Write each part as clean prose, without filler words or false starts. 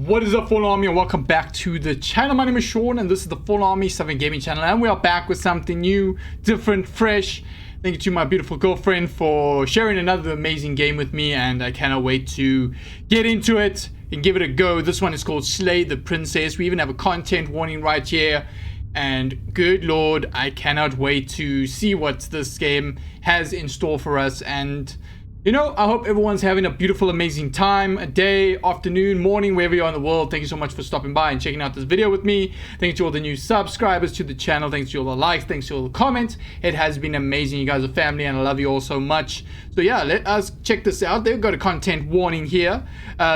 What is up, Fallen Army, and welcome back to the channel. My name is Sean, and this is the Fallen Army 7 gaming channel, and we are back with something new, different, fresh. Thank you to my beautiful girlfriend for sharing another amazing game with me, and I cannot wait to get into it and give it a go. This one is called Slay the Princess. We even have a content warning right here, and good lord, I cannot wait to see what this game has in store for us. And you know, I hope everyone's having a beautiful, amazing time, a day, afternoon, morning, wherever you are in the world. Thank you so much for stopping by and checking out this video with me. Thanks to all the new subscribers to the channel. Thanks to all the likes. Thanks to all the comments. It has been amazing. You guys are family, and I love you all so much. So yeah, let us check this out. They've got a content warning here.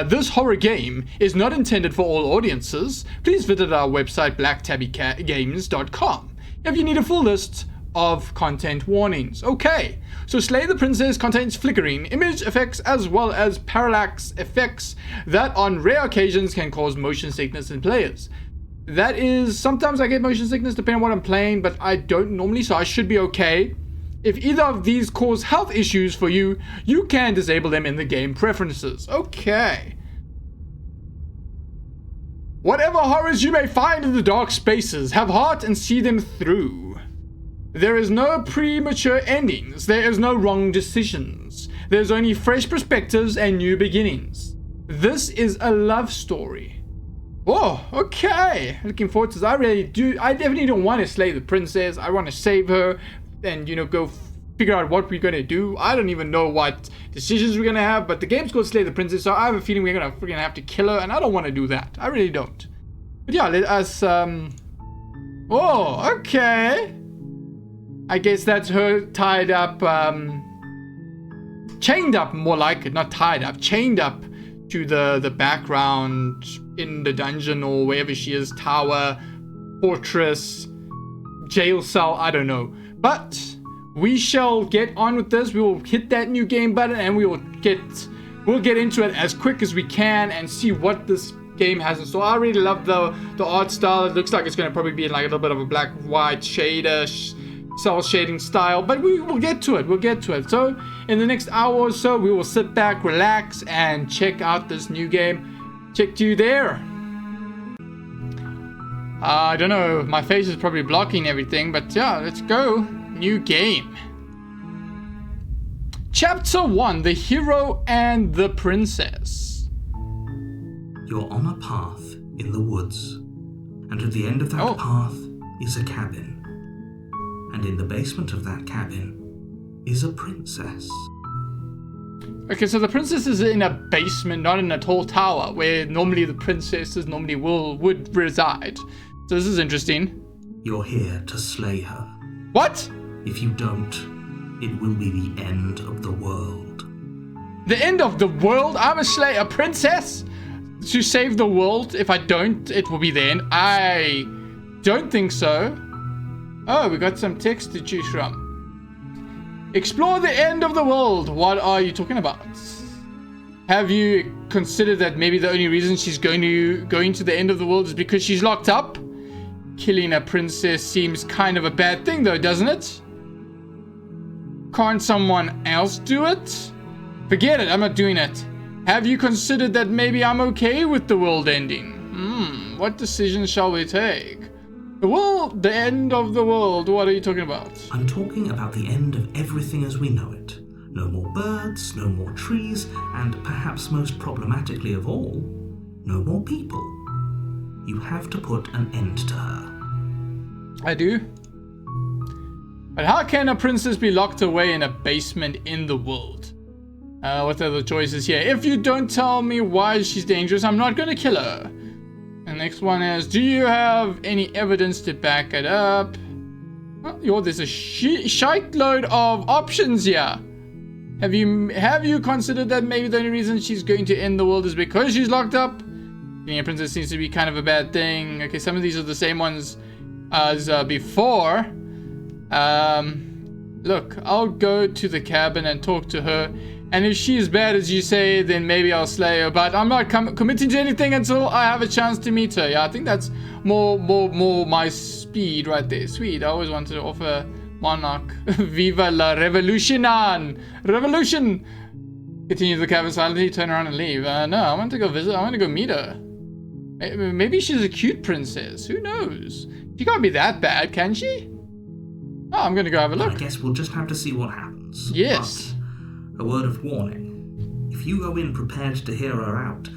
This horror game is not intended for all audiences. Please visit our website, blacktabbygames.com, if you need a full list of content warnings. Okay, so Slay the Princess contains flickering image effects as well as parallax effects that on rare occasions can cause motion sickness in players. That is, sometimes I get motion sickness depending on what I'm playing, but I don't normally, so I should be okay. If either of these cause health issues for you, you can disable them in the game preferences. Okay. Whatever horrors you may find in the dark spaces, have heart and see them through. There is no premature endings. There is no wrong decisions. There's only fresh perspectives and new beginnings. This is a love story. Oh, okay. Looking forward to this. I definitely don't want to slay the princess. I want to save her and, you know, go figure out what we're going to do. I don't even know what decisions we're going to have, but the game's called Slay the Princess, so I have a feeling we're going to have to kill her, and I don't want to do that. I really don't. But yeah, let us, oh, okay. I guess that's her tied up, chained up, more like it, not tied up, chained up to the background in the dungeon or wherever she is, tower, fortress, jail cell, I don't know. But we shall get on with this. We will hit that new game button and we'll get into it as quick as we can and see what this game has in store. I really love the art style. It looks like it's going to probably be like a little bit of a black white shader, cell shading style, but we will get to it. We'll get to it. So in the next hour or so, we will sit back, relax, and check out this new game. Check to you there. I don't know, my face is probably blocking everything, but yeah, let's go. New game. Chapter 1, The Hero and the Princess. You're on a path in the woods, and at the end of that path is a cabin. And in the basement of that cabin is a princess. Okay, so the princess is in a basement, not in a tall tower, where normally the princesses would reside. So this is interesting. You're here to slay her. What? If you don't, it will be the end of the world. The end of the world? I'm a slayer, a princess? To save the world? If I don't, it will be the end. I don't think so. Oh, we got some text to choose from. Explore the end of the world. What are you talking about? Have you considered that maybe the only reason she's going to the end of the world is because she's locked up? Killing a princess seems kind of a bad thing though, doesn't it? Can't someone else do it? Forget it, I'm not doing it. Have you considered that maybe I'm okay with the world ending? What decision shall we take? The end of the world, what are you talking about? I'm talking about the end of everything as we know it. No more birds, no more trees, and perhaps most problematically of all, no more people. You have to put an end to her. I do. But how can a princess be locked away in a basement in the world? What are the choices here? If you don't tell me why she's dangerous, I'm not going to kill her. The next one is, do you have any evidence to back it up? Oh, there's a shite load of options here. Have you considered that maybe the only reason she's going to end the world is because she's locked up? Being a princess seems to be kind of a bad thing. Okay, some of these are the same ones as before. Look, I'll go to the cabin and talk to her. And if she's bad as you say, then maybe I'll slay her. But I'm not committing to anything until I have a chance to meet her. Yeah, I think that's more my speed right there. Sweet. I always wanted to offer Monarch. Viva la revolution! Revolution! Continue the cabin silently, turn around and leave. No, I want to go visit. I want to go meet her. Maybe she's a cute princess. Who knows? She can't be that bad, can she? Oh, I'm gonna go have a look. I guess we'll just have to see what happens. Yes. But a word of warning. If you go in prepared to hear her out,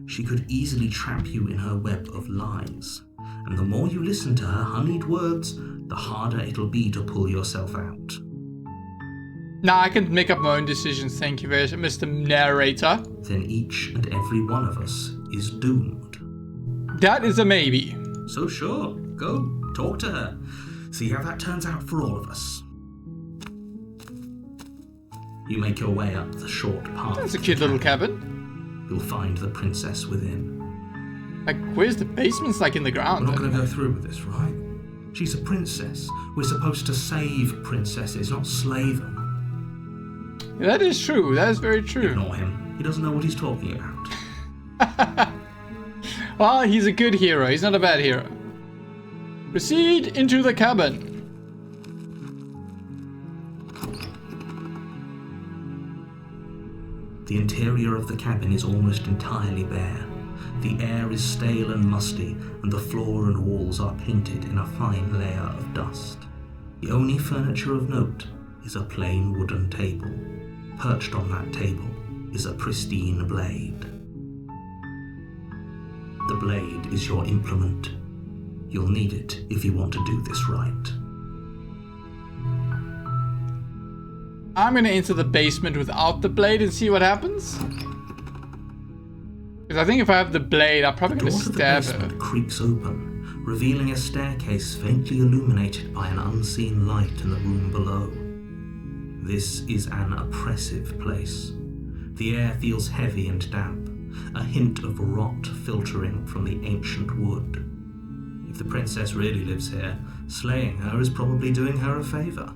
she could easily trap you in her web of lies. And the more you listen to her honeyed words, the harder it'll be to pull yourself out. Nah, I can make up my own decisions, thank you very much, Mr. Narrator. Then each and every one of us is doomed. That is a maybe. So sure, go talk to her. See how that turns out for all of us. You make your way up the short path. That's a cute little cabin. You'll find the princess within. Like, where's the basement? It's like in the ground. We're not going to go through with this, right? She's a princess. We're supposed to save princesses, not slay them. That is true. That is very true. Ignore him. He doesn't know what he's talking about. Well, he's a good hero. He's not a bad hero. Proceed into the cabin. The interior of the cabin is almost entirely bare. The air is stale and musty, and the floor and walls are painted in a fine layer of dust. The only furniture of note is a plain wooden table. Perched on that table is a pristine blade. The blade is your implement. You'll need it if you want to do this right. I'm gonna enter the basement without the blade and see what happens. Because I think if I have the blade, I'm probably gonna stab her. The door to the basement creaks open, revealing a staircase faintly illuminated by an unseen light in the room below. This is an oppressive place. The air feels heavy and damp, a hint of rot filtering from the ancient wood. If the princess really lives here, slaying her is probably doing her a favor.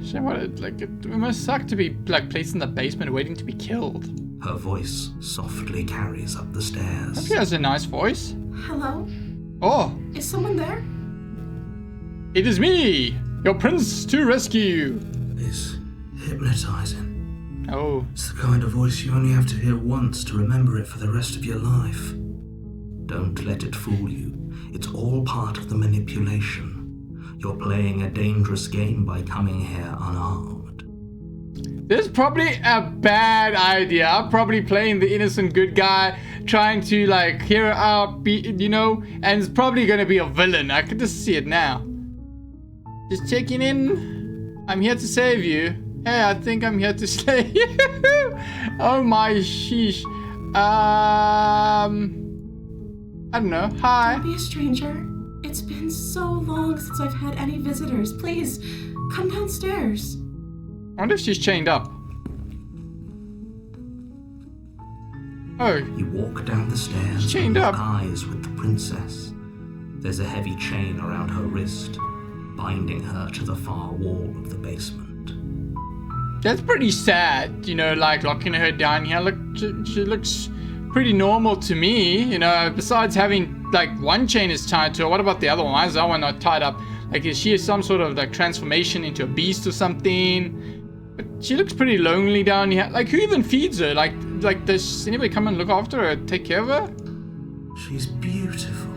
Shit, it must suck to be like placed in the basement waiting to be killed. Her voice softly carries up the stairs. She has a nice voice. Hello? Oh, Is someone there? it is me, your prince to rescue. It's hypnotizing. Oh, It's the kind of voice you only have to hear once to remember it for the rest of your life. Don't let it fool you. It's all part of the manipulation. You're playing a dangerous game by coming here unarmed. this is probably a bad idea. I'm probably playing the innocent good guy, trying to like hear her out, and it's probably gonna be a villain. I can just see it now. Just checking in. I'm here to save you. Hey, I think I'm here to slay you. Oh my sheesh. I don't know. Hi. Don't be a stranger. It's been so long since I've had any visitors. Please, come downstairs. I wonder if she's chained up. Oh, You walk down the stairs Chained and up. lock eyes with the princess. There's a heavy chain around her wrist, binding her to the far wall of the basement. that's pretty sad, like locking her down here. Look, she looks pretty normal to me, besides having like one chain is tied to her. What about the other one? Why is that one not tied up? Like, is she some sort of like transformation into a beast or something? But she looks pretty lonely down here. Like, who even feeds her? Like does anybody come and look after her, take care of her? She's beautiful.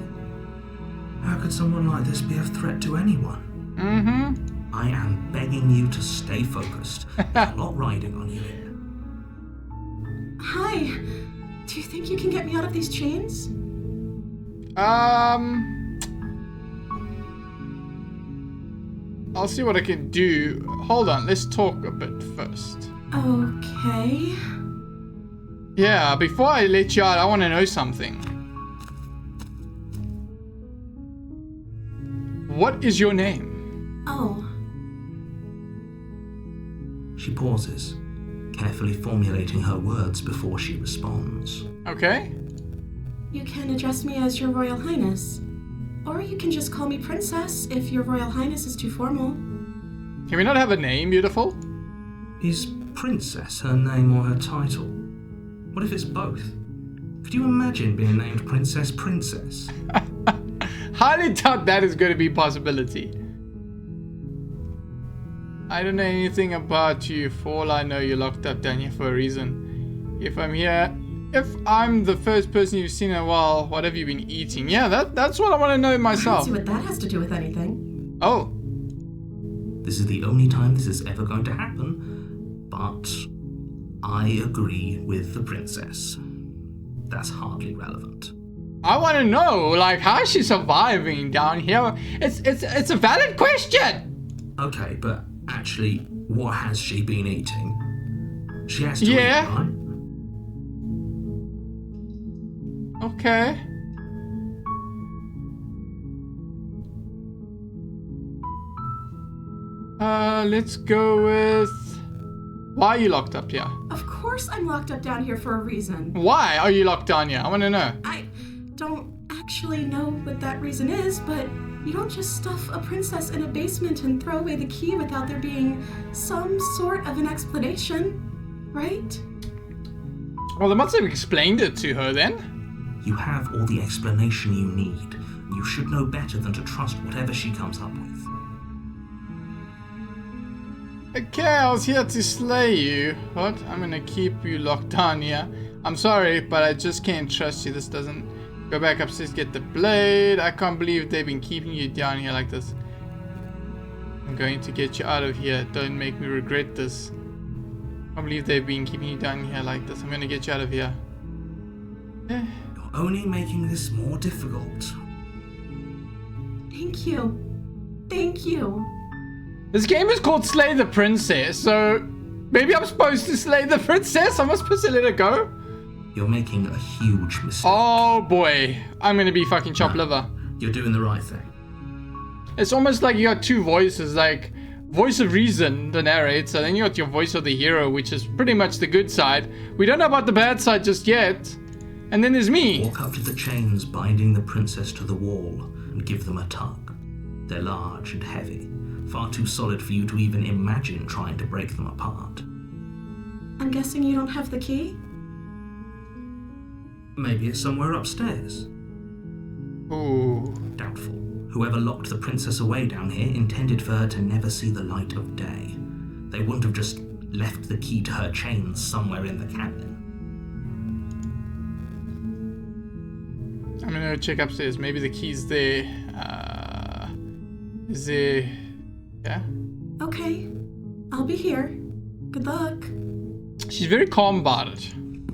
How could someone like this be a threat to anyone? Mm-hmm. I am begging you to stay focused. There's a lot riding on you here. Hi. Do you think you can get me out of these chains? I'll see what I can do. Hold on, let's talk a bit first. Okay. Yeah, before I let you out, I want to know something. What is your name? Oh, She pauses, carefully formulating her words before she responds. Okay. you can address me as Your Royal Highness. Or you can just call me Princess if Your Royal Highness is too formal. Can we not have a name, beautiful? Is Princess her name or her title? What if it's both? Could you imagine being named Princess Princess? Highly doubt that is going to be a possibility. I don't know anything about you. For all I know, you're locked up down here for a reason. If I'm here, If I'm the first person you've seen in a while, what have you been eating? Yeah, that's what I want to know I don't myself. see what that has to do with anything. Oh. This is the only time this is ever going to happen, but I agree with the princess. That's hardly relevant. I want to know, like, how is she surviving down here? It's a valid question. Okay, but actually, what has she been eating? She has to eat, right? Okay. Let's go with... Why are you locked up here? Of course I'm locked up down here for a reason. Why are you locked down here? I want to know. I don't actually know what that reason is, but you don't just stuff a princess in a basement and throw away the key without there being some sort of an explanation, right? Well, they must have explained it to her then. You have all the explanation you need. You should know better than to trust whatever she comes up with. Okay, I was here to slay you. What? I'm gonna keep you locked down here. I'm sorry, but I just can't trust you. This doesn't... Go back upstairs, get the blade. I can't believe they've been keeping you down here like this. I'm going to get you out of here. Don't make me regret this. I can't believe they've been keeping you down here like this. I'm gonna get you out of here. You're only making this more difficult. Thank you. Thank you. This game is called Slay the Princess, so maybe I'm supposed to slay the princess? Am I supposed to let her go? You're making a huge mistake. Oh boy, I'm gonna be fucking chopped liver. You're doing the right thing. It's almost like you got two voices, like voice of reason, the narrator, then you got your voice of the hero, which is pretty much the good side. We don't know about the bad side just yet. And then there's me. Walk up to the chains binding the princess to the wall and give them a tug. They're large and heavy, far too solid for you to even imagine trying to break them apart. I'm guessing you don't have the key? Maybe it's somewhere upstairs. Ooh. Doubtful. Whoever locked the princess away down here intended for her to never see the light of day. They wouldn't have just left the key to her chains somewhere in the cabin. I'm gonna check upstairs. Maybe the key's there. Is there... Yeah? Okay. I'll be here. Good luck. She's very calm about it.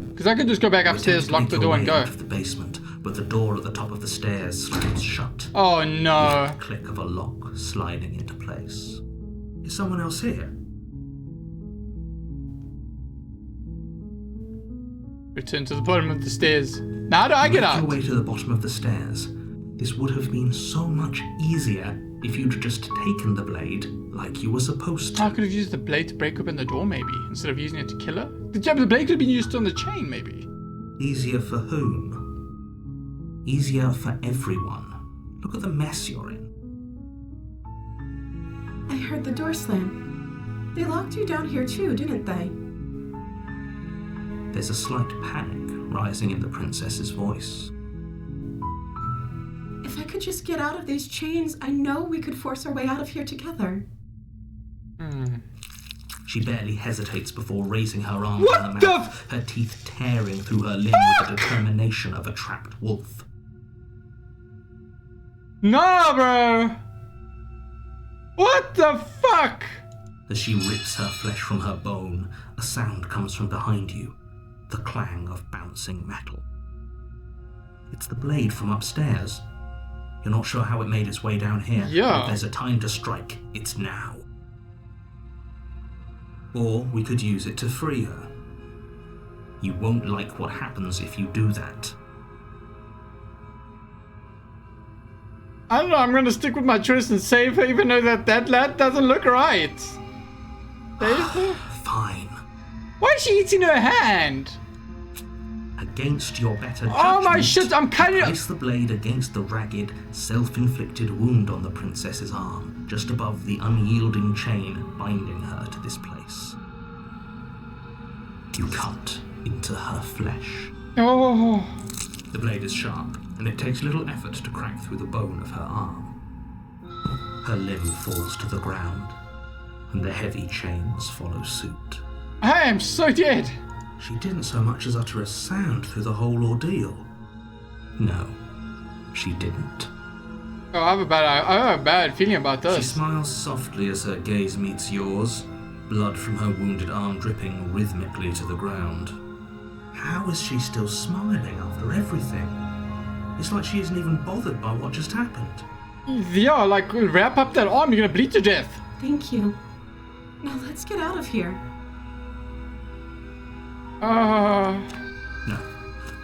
Because I could just go back upstairs, lock the door and go. Out of the basement, but the door at the top of the stairs slams shut. Oh no. With the click of a lock sliding into place. Is someone else here? Return to the bottom of the stairs. Now how do I get Make out? your way to the bottom of the stairs. This would have been so much easier if you'd just taken the blade like you were supposed to. I could have used the blade to break open the door maybe, instead of using it to kill her. The blade could have been used on the chain maybe. Easier for whom? Easier for everyone. Look at the mess you're in. I heard the door slam. They locked you down here too, didn't they? There's a slight panic rising in the princess's voice. If I could just get out of these chains, I know we could force our way out of here together. She barely hesitates before raising her arm What to her the mouth, her teeth tearing through her limb with the determination of a trapped wolf. No, bro! What the fuck? As she rips her flesh from her bone, a sound comes from behind you, the clang of bouncing metal. It's the blade from upstairs. You're not sure how it made its way down here. Yeah. If there's a time to strike, it's now. Or we could use it to free her. You won't like what happens if you do that. I don't know, I'm gonna stick with my choice and save her even though that lad doesn't look right. Save her? Fine. Why is she eating her hand? Against your better judgment, Oh my shit, I'm cutting it. place the blade against the ragged, self-inflicted wound on the princess's arm, just above the unyielding chain binding her to this place. You cut into her flesh. Oh. The blade is sharp, and it takes little effort to crack through the bone of her arm. Her limb falls to the ground, and the heavy chains follow suit. I am so dead. She didn't so much as utter a sound through the whole ordeal. No, she didn't. Oh, I have a bad feeling about this. She smiles softly as her gaze meets yours, blood from her wounded arm dripping rhythmically to the ground. How is she still smiling after everything? It's like she isn't even bothered by what just happened. Yeah, like, wrap up that arm, you're gonna bleed to death. Thank you. Now let's get out of here. No,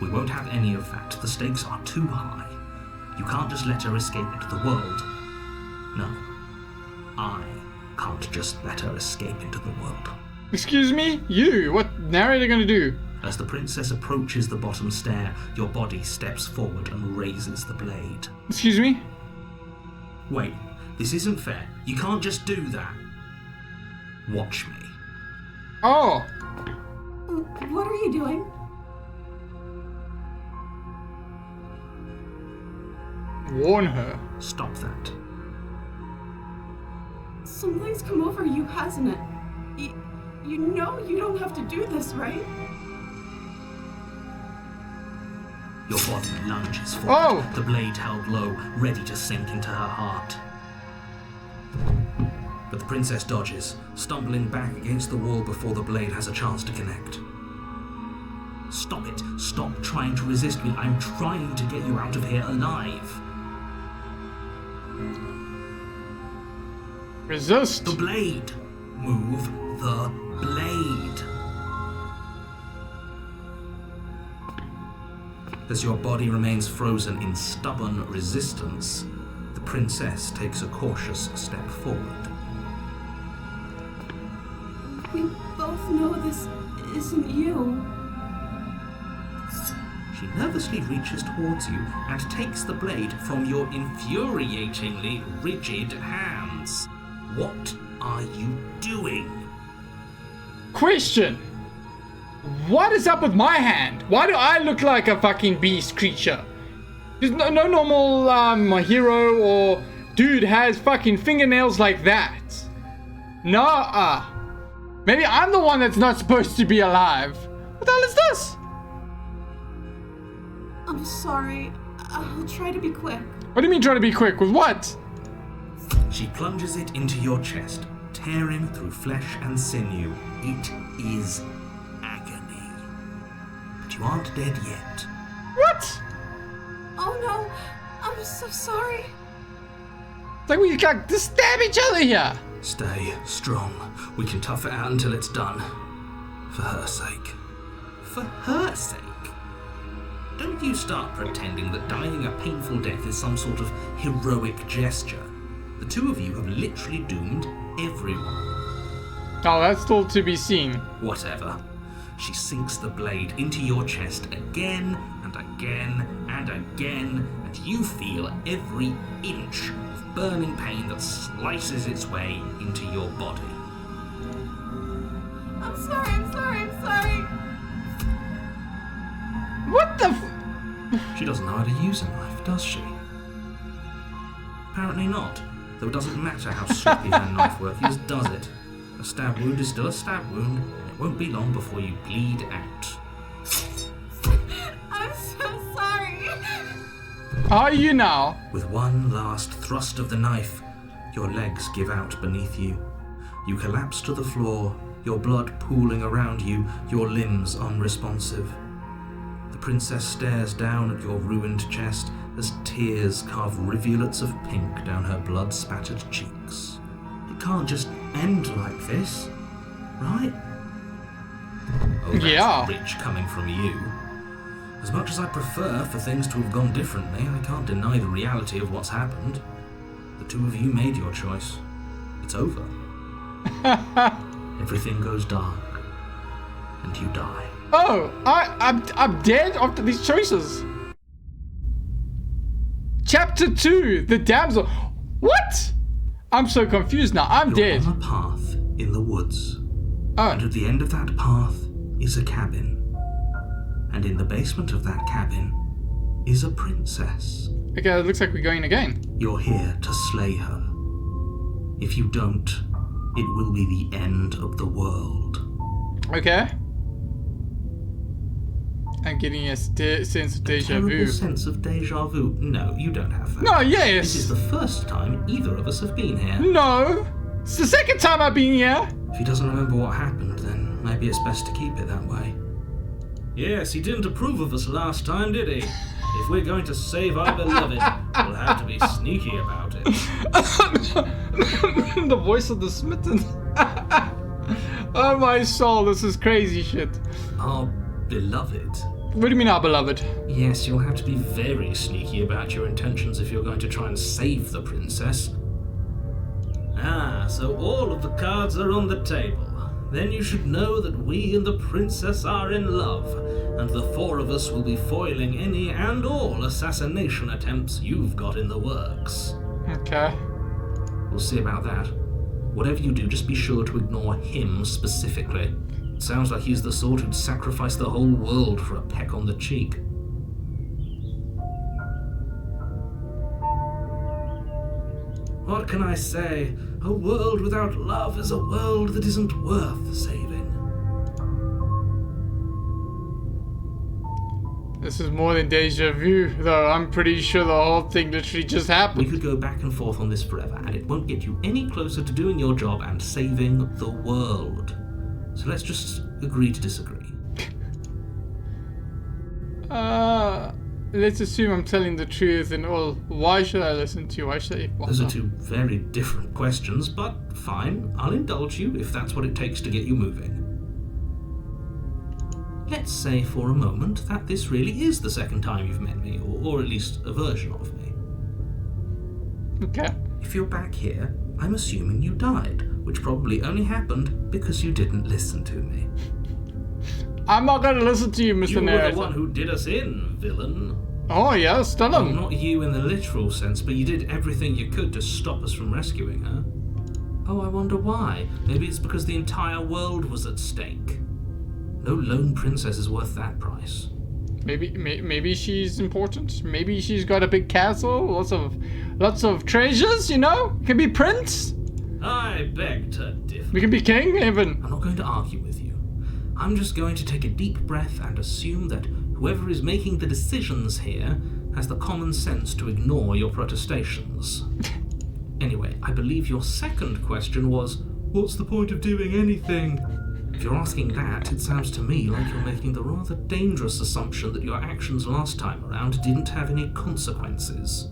we won't have any of that. The stakes are too high. You can't just let her escape into the world. No, I can't just let her escape into the world. Excuse me? You? What narrator gonna do? As the princess approaches the bottom stair, your body steps forward and raises the blade. Excuse me? Wait, this isn't fair. You can't just do that. Watch me. Oh. What are you doing? Warn her. Stop that. Something's come over you, hasn't it? You know you don't have to do this, right? Your body lunges forward, Oh! the blade held low, ready to sink into her heart. But the princess dodges, stumbling back against the wall before the blade has a chance to connect. Stop it. Stop trying to resist me. I'm trying to get you out of here alive. Resist. The blade. Move the blade. As your body remains frozen in stubborn resistance, the princess takes a cautious step forward. We both know this isn't you. She nervously reaches towards you and takes the blade from your infuriatingly rigid hands. What are you doing? Question. What is up with my hand? Why do I look like a fucking beast creature? There's no normal hero or dude has fucking fingernails like that. Nah. Maybe I'm the one that's not supposed to be alive. What the hell is this? I'm sorry. I'll try to be quick. What do you mean try to be quick? With what? She plunges it into your chest, tearing through flesh and sinew. It is agony. But you aren't dead yet. What? Oh no, I'm so sorry. It's like we got to stab each other here. Stay strong. We can tough it out until it's done. For her sake. For her sake? Don't you start pretending that dying a painful death is some sort of heroic gesture. The two of you have literally doomed everyone. Oh, that's still to be seen. Whatever. She sinks the blade into your chest again and again and again, and you feel every inch of burning pain that slices its way into your body. I'm sorry. What the She doesn't know how to use a knife, does she? Apparently not, though it doesn't matter how sloppy her knife work is, does it? A stab wound is still a stab wound, and it won't be long before you bleed out. I'm so sorry. are you now? With one last thrust of the knife, your legs give out beneath you. You collapse to the floor, your blood pooling around you, your limbs unresponsive. The princess stares down at your ruined chest as tears carve rivulets of pink down her blood-spattered cheeks. It can't just end like this, right? Oh, that's Yeah. rich coming from you. As much as I prefer for things to have gone differently, I can't deny the reality of what's happened. The two of you made your choice. It's over. Everything goes dark, and you die. Oh, I'm dead after these choices. Chapter 2, the damsel. What? I'm so confused now. I'm You're dead. on a path in the woods, Oh, and at the end of that path is a cabin. And in the basement of that cabin is a princess. okay, it looks like we're going again. You're here to slay her. If you don't, it will be the end of the world. Okay. getting a sense of deja Terrible vu. sense of deja vu. No, you don't have that. No, This is yes. the first time either of us have been here. No. It's the second time I've been here. If he doesn't remember what happened, then maybe it's best to keep it that way. Yes, he didn't approve of us last time, did he? If we're going to save our beloved, we'll have to be sneaky about it. The voice of the smitten. Oh my soul, this is crazy shit. Our beloved? What do you mean, our beloved? Yes, you'll have to be very sneaky about your intentions if you're going to try and save the princess. Ah, so all of the cards are on the table. Then you should know that we and the princess are in love, and the four of us will be foiling any and all assassination attempts you've got in the works. Okay. We'll see about that. Whatever you do, just be sure to ignore him specifically. It sounds like he's the sort who'd sacrifice the whole world for a peck on the cheek. What can I say? A world without love is a world that isn't worth saving. This is more than deja vu, though. I'm pretty sure the whole thing literally just We happened. could go back and forth on this forever, and it won't get you any closer to doing your job and saving the world. So let's just agree to disagree. Let's assume I'm telling the truth and all. Why should I listen to you? Why should I? Those are two very different questions, but fine, I'll indulge you if that's what it takes to get you moving. Let's say for a moment that this really is the second time you've met me, or at least a version of me. Okay. If you're back here, I'm assuming you died, which probably only happened because you didn't listen to me. I'm not gonna listen to you, Mr. You were Narrator. the one who did us in, villain. Oh yes, tell Well, him. not you in the literal sense, but you did everything you could to stop us from rescuing her. Oh, I wonder why. Maybe it's because the entire world was at stake. No lone princess is worth that price. Maybe she's important. Maybe she's got a big castle, lots of treasures. You know, can be prince. I beg to differ. We can be king even. I'm not going to argue with you. I'm just going to take a deep breath and assume that whoever is making the decisions here has the common sense to ignore your protestations. Anyway, I believe your second question was, what's the point of doing anything? If you're asking that, it sounds to me like you're making the rather dangerous assumption that your actions last time around didn't have any consequences.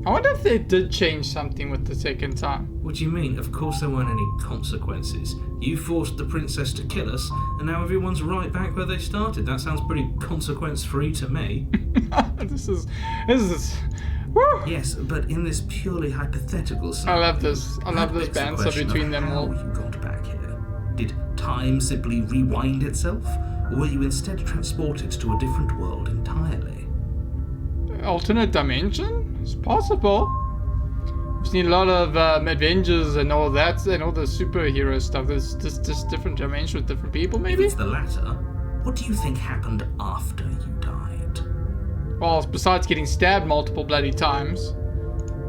I wonder if they did change something with the second time. What do you mean? Of course there weren't any consequences. You forced the princess to kill us, and now everyone's right back where they started. That sounds pretty consequence-free to me. This is. Woo! Yes, but in this purely hypothetical I scenario... love this. I love this that begs the banter question between of them how all. you got back here. Did time simply rewind itself? Or were you instead transported to a different world entirely? Alternate dimension? It's possible. We've seen a lot of Avengers and all that, and all the superhero stuff. There's just different dimensions with different people, If maybe? it's the latter, what do you think happened after you died? Well, besides getting stabbed multiple bloody times.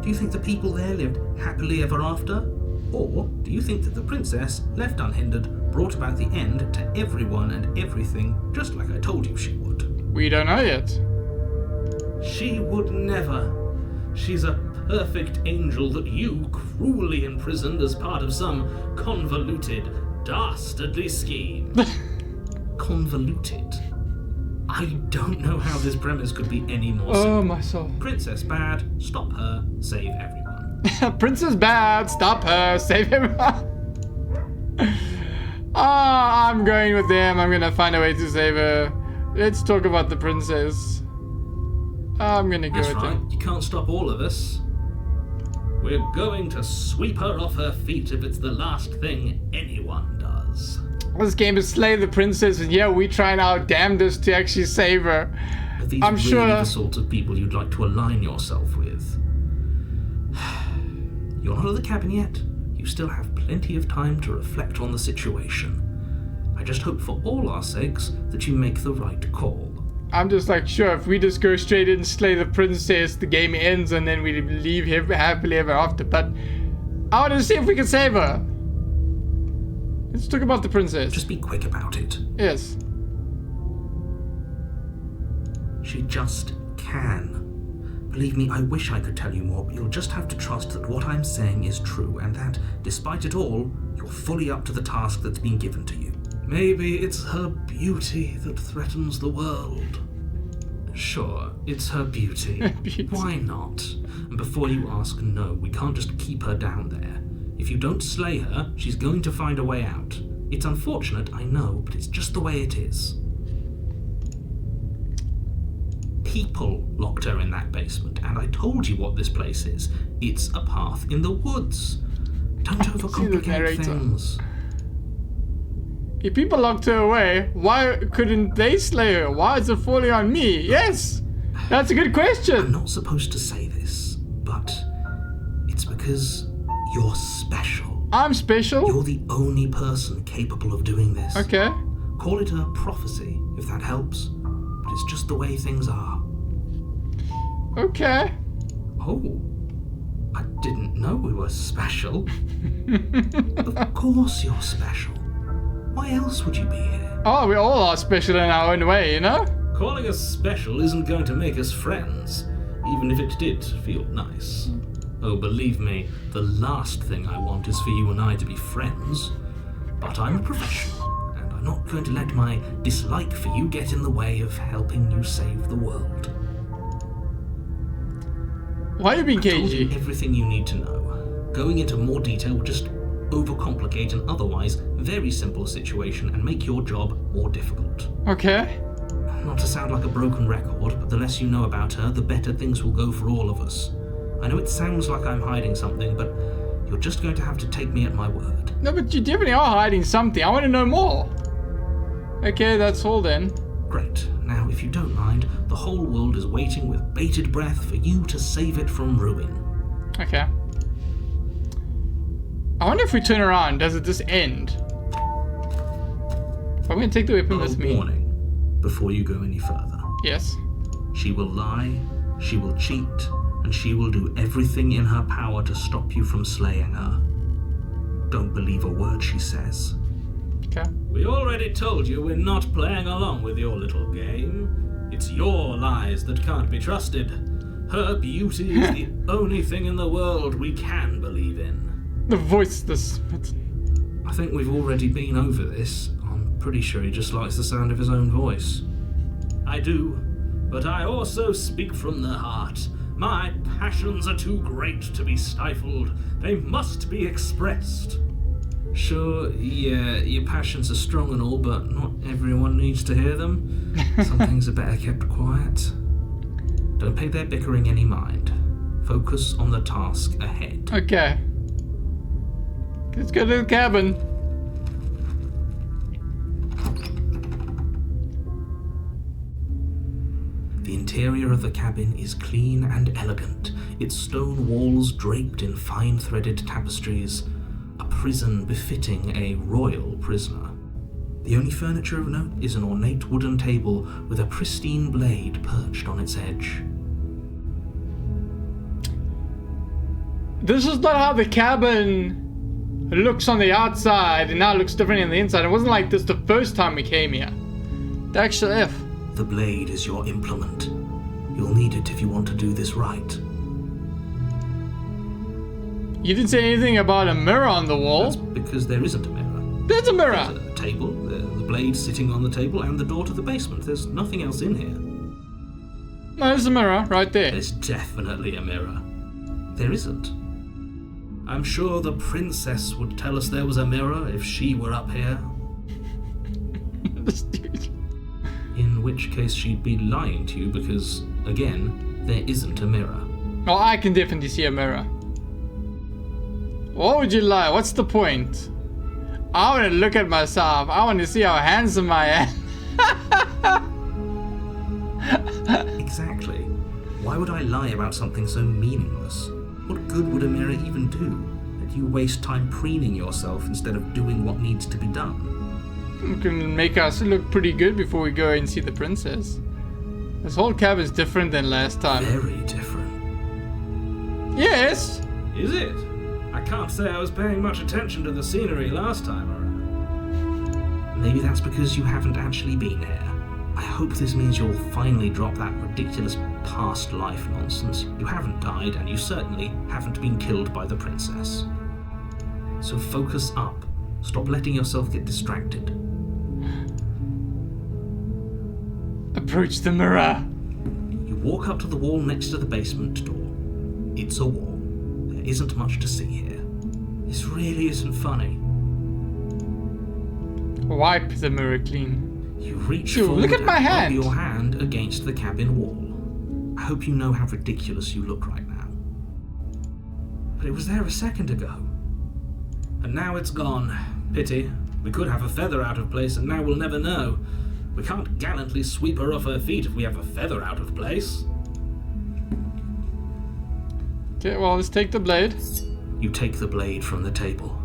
Do you think the people there lived happily ever after? Or do you think that the princess, left unhindered, brought about the end to everyone and everything, just like I told you she would? We don't know yet. She would never. She's a perfect angel that you cruelly imprisoned as part of some convoluted, dastardly scheme. Convoluted? I don't know how this premise could be any more simple. Oh, my soul. Princess bad, stop her, save everyone. Princess bad, stop her, save everyone. I'm going with them. I'm gonna find a way to save her. Let's talk about the princess. I'm gonna go That's with right, them. you can't stop all of us. We're going to sweep her off her feet if it's the last thing anyone does. This game is slay the princess, and yeah, we trying our damnedest to actually save her. Are these I'm really sure- the sorts of people you'd like to align yourself with? You're not at the cabin yet. You still have plenty of time to reflect on the situation. I just hope for all our sakes that you make the right call. I'm just like, sure, if we just go straight in and slay the princess, the game ends, and then we leave here happily ever after. But I want to see if we can save her. Let's talk about the princess. Just be quick about it. Yes. She just can. Believe me, I wish I could tell you more, but you'll just have to trust that what I'm saying is true, and that, despite it all, you're fully up to the task that's been given to you. Maybe it's her beauty that threatens the world. Sure, it's her beauty. Why not? And before you ask, no, we can't just keep her down there. If you don't slay her, she's going to find a way out. It's unfortunate, I know, but it's just the way it is. People locked her in that basement, and I told you what this place is. It's a path in the woods. Don't overcomplicate things. If people locked her away, why couldn't they slay her? Why is it falling on me? Yes! That's a good question! I'm not supposed to say this, but it's because you're special. I'm special? You're the only person capable of doing this. Okay. Call it a prophecy, if that helps. But it's just the way things are. Okay. Oh, I didn't know we were special. Of course you're special. Why else would you be here? Oh, we all are special in our own way, you know? Calling us special isn't going to make us friends, even if it did feel nice. Oh, believe me, the last thing I want is for you and I to be friends. But I'm a professional, and I'm not going to let my dislike for you get in the way of helping you save the world. Why are you being I've told cagey? you everything you need to know. Going into more detail will just overcomplicate an otherwise very simple situation and make your job more difficult. Okay. Not to sound like a broken record, but the less you know about her, the better things will go for all of us. I know it sounds like I'm hiding something, but you're just going to have to take me at my word. No, but you definitely are hiding something. I want to know more. Okay, that's all then. Great. Now, if you don't mind, the whole world is waiting with bated breath for you to save it from ruin. Okay. I wonder if we turn around, does it just end? I'm going to take the weapon with me. Warning, before you go any further. Yes. She will lie, she will cheat, and she will do everything in her power to stop you from slaying her. Don't believe a word she says. Okay. We already told you we're not playing along with your little game. It's your lies that can't be trusted. Her beauty is the only thing in the world we can believe in. The voice, this... I think we've already been over this. I'm pretty sure he just likes the sound of his own voice. I do, but I also speak from the heart. My passions are too great to be stifled. They must be expressed. Sure, yeah, your passions are strong and all, but not everyone needs to hear them. Some things are better kept quiet. Don't pay their bickering any mind. Focus on the task ahead. Okay. Let's go to the cabin. The interior of the cabin is clean and elegant, its stone walls draped in fine threaded tapestries, a prison befitting a royal prisoner. The only furniture of note is an ornate wooden table with a pristine blade perched on its edge. This is not how the cabin looks on the outside and now looks different on the inside. It wasn't like this the first time we came here. The actual F. The blade is your implement. You'll need it if you want to do this right. You didn't say anything about a mirror on the wall. That's because there isn't a mirror. There's a mirror. There's a table, the blade sitting on the table, and the door to the basement. There's nothing else in here. No, there's a mirror right there. There's definitely a mirror. There isn't. I'm sure the princess would tell us there was a mirror if she were up here. This dude. In which case she'd be lying to you because, again, there isn't a mirror. Oh, I can definitely see a mirror. Why would you lie? What's the point? I want to look at myself. I want to see how handsome I am. Exactly. Why would I lie about something so meaningless? What good would a mirror even do? That you waste time preening yourself instead of doing what needs to be done. It can make us look pretty good before we go and see the princess. This whole cabin is different than last time. Very different. Yes. Is it? I can't say I was paying much attention to the scenery last time around. Maybe that's because you haven't actually been here. I hope this means you'll finally drop that ridiculous past life nonsense. You haven't died, and you certainly haven't been killed by the princess. So focus up. Stop letting yourself get distracted. Approach the mirror. You walk up to the wall next to the basement door. It's a wall. There isn't much to see here. This really isn't funny. Wipe the mirror clean. You reach Ew, forward look at my and rub hand. your hand against the cabin wall. I hope you know how ridiculous you look right now. But it was there a second ago. And now it's gone. Pity. We could have a feather out of place, and now we'll never know. We can't gallantly sweep her off her feet if we have a feather out of place. Okay, well, let's take the blade. You take the blade from the table.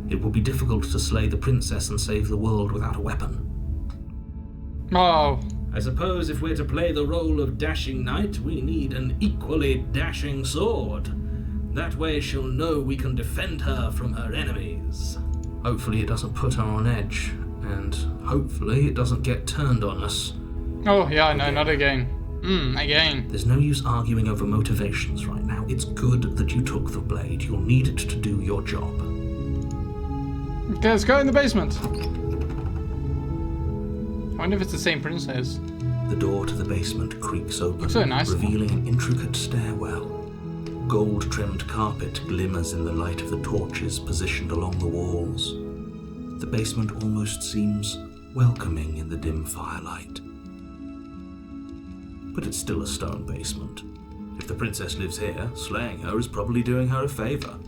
It will be difficult to slay the princess and save the world without a weapon. Oh. I suppose if we're to play the role of dashing knight, we need an equally dashing sword. That way she'll know we can defend her from her enemies. Hopefully it doesn't put her on edge, and hopefully it doesn't get turned on us. Oh, yeah, no, not again. Again. There's no use arguing over motivations right now. It's good that you took the blade. You'll need it to do your job. Okay, let's go in the basement. I wonder if it's the same princess. The door to the basement creaks open, Looks so nice. revealing an intricate stairwell. Gold-trimmed carpet glimmers in the light of the torches positioned along the walls. The basement almost seems welcoming in the dim firelight. But it's still a stone basement. If the princess lives here, slaying her is probably doing her a favor.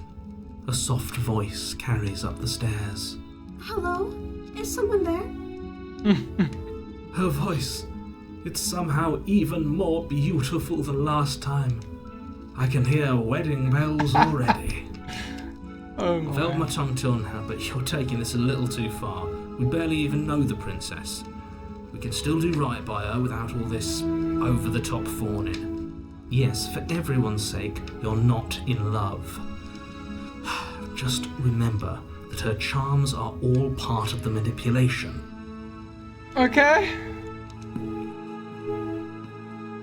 A soft voice carries up the stairs. Hello? Is someone there? Her voice, it's somehow even more beautiful than last time. I can hear wedding bells already. Oh my. I've held my tongue till now, but you're taking this a little too far. We barely even know the princess. We can still do right by her without all this over-the-top fawning. Yes, for everyone's sake, you're not in love. Just remember that her charms are all part of the manipulation. Okay.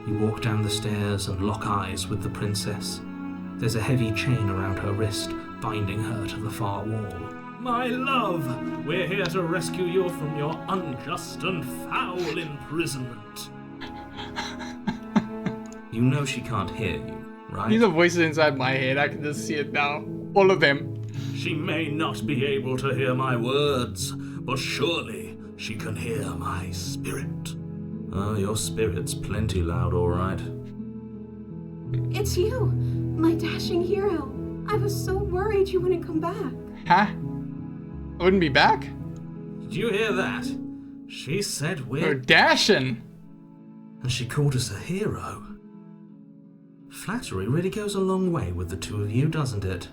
You walk down the stairs and lock eyes with the princess. There's a heavy chain around her wrist, binding her to the far wall. My love, we're here to rescue you from your unjust and foul imprisonment. You know she can't hear you, right? These are voices inside my head. I can just see it now. All of them. She may not be able to hear my words, but surely she can hear my spirit. Oh, your spirit's plenty loud, all right. It's you, my dashing hero. I was so worried you wouldn't come back. Huh? I wouldn't be back? Did you hear that? She said We're we're... dashing. And she called us a hero. Flattery really goes a long way with the two of you, doesn't it?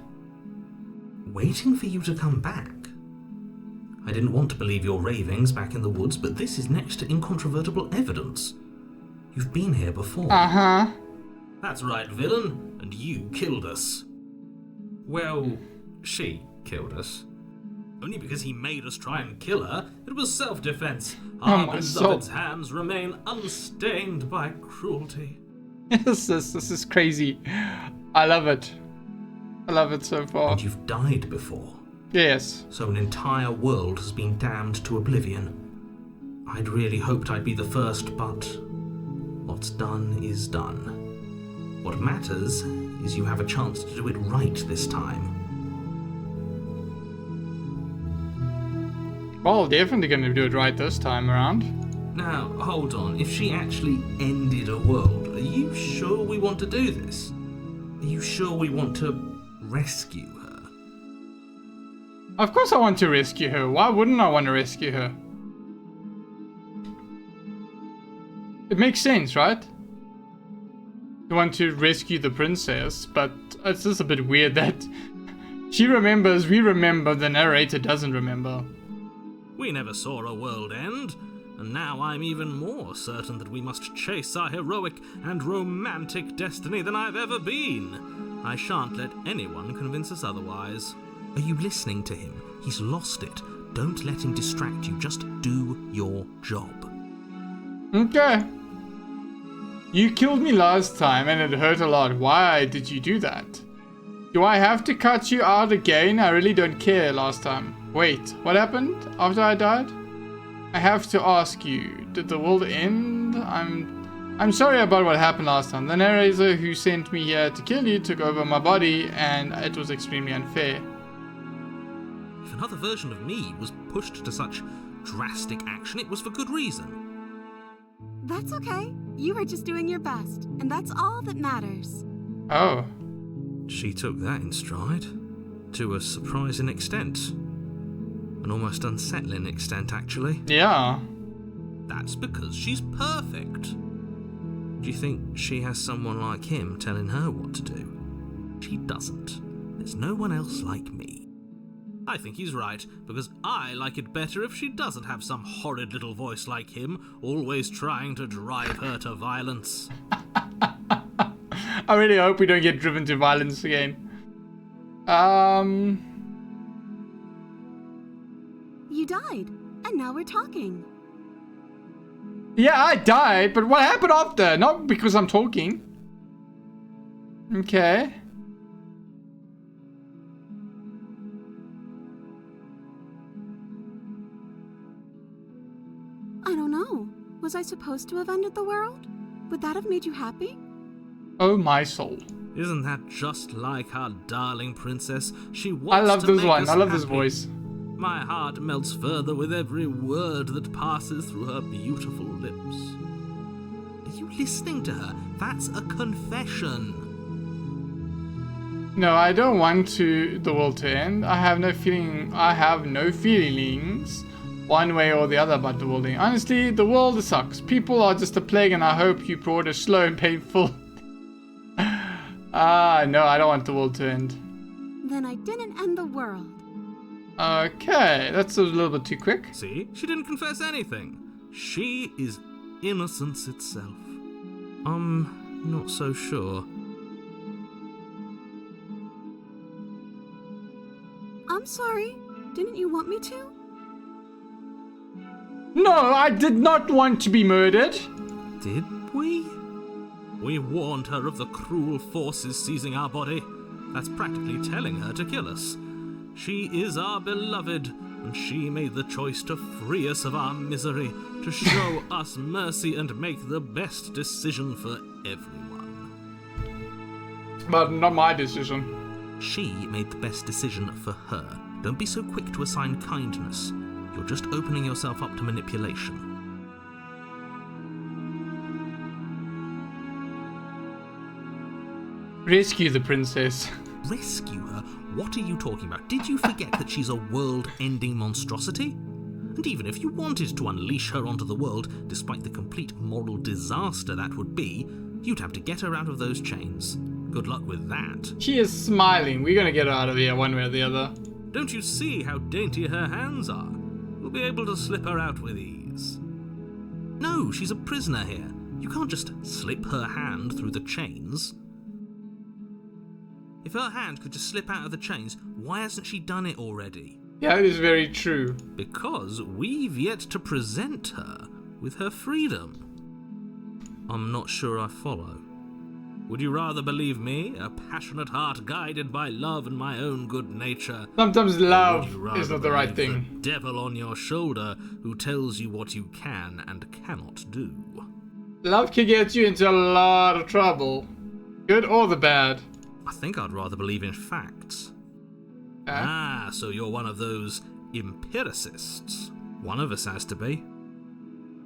Waiting for you to come back. I didn't want to believe your ravings back in the woods, but this is next to incontrovertible evidence. You've been here before. Uh-huh. That's right, villain, and you killed us. Well, she killed us. Only because he made us try and kill her. It was self-defense. Our my beloved's soul. hands remain unstained by cruelty. This is crazy. I love it. I love it so far. And you've died before. Yes. So an entire world has been damned to oblivion. I'd really hoped I'd be the first, but what's done is done. What matters is you have a chance to do it right this time. Well, definitely gonna do it right this time around. Now, hold on. If she actually ended a world, are you sure we want to do this? Are you sure we want to rescue her? Of course I want to rescue her. Why wouldn't I want to rescue her? It makes sense, right? You want to rescue the princess, but it's just a bit weird that she remembers, we remember, the narrator doesn't remember. We never saw a world end, and now I'm even more certain that we must chase our heroic and romantic destiny than I've ever been. I shan't let anyone convince us otherwise. Are you listening to him? He's lost it. Don't let him distract you. Just do your job. Okay. You killed me last time and it hurt a lot. Why did you do that? Do I have to cut you out again? I really don't care last time. Wait, what happened after I died? I have to ask you, did the world end? I'm sorry about what happened last time. The narrator who sent me here to kill you took over my body and it was extremely unfair. If another version of me was pushed to such drastic action, it was for good reason. That's okay. You were just doing your best, and that's all that matters. Oh. She took that in stride, to a surprising extent. An almost unsettling extent, actually. Yeah. That's because she's perfect. Do you think she has someone like him telling her what to do? She doesn't. There's no one else like me. I think he's right, because I like it better if she doesn't have some horrid little voice like him, always trying to drive her to violence. I really hope we don't get driven to violence again. You died, and now we're talking. Yeah, I died, but what happened after? Not because I'm talking. Okay. I don't know. Was I supposed to have ended the world? Would that have made you happy? Oh my soul. Isn't that just like our darling princess? She wants I love to this make one. us I love this happy. voice. My heart melts further with every word that passes through her beautiful lips. Are you listening to her? That's a confession. No, I don't want the world to end. I have no feelings one way or the other about the world ending. Honestly, the world sucks. People are just a plague and I hope you brought a slow and painful. No, I don't want the world to end. Then I didn't end the world. Okay, that's a little bit too quick. See? She didn't confess anything. She is innocence itself. I'm not so sure. I'm sorry. Didn't you want me to? No, I did not want to be murdered. Did we? We warned her of the cruel forces seizing our body. That's practically telling her to kill us. She is our beloved, and she made the choice to free us of our misery, to show us mercy and make the best decision for everyone. But not my decision. She made the best decision for her. Don't be so quick to assign kindness. You're just opening yourself up to manipulation. Rescue the princess. Rescue her? What are you talking about? Did you forget that she's a world-ending monstrosity? And even if you wanted to unleash her onto the world, despite the complete moral disaster that would be, you'd have to get her out of those chains. Good luck with that. She is smiling. We're gonna get her out of here one way or the other. Don't you see how dainty her hands are? We'll be able to slip her out with ease. No, she's a prisoner here. You can't just slip her hand through the chains. If her hand could just slip out of the chains, why hasn't she done it already? Yeah, it is very true. Because we've yet to present her with her freedom. I'm not sure I follow. Would you rather believe me, a passionate heart guided by love and my own good nature? Sometimes Or would love you rather is not the right believe thing. The devil on your shoulder who tells you what you can and cannot do. Love can get you into a lot of trouble. Good or the bad. I think I'd rather believe in facts. Yeah. Ah, so you're one of those empiricists. One of us has to be.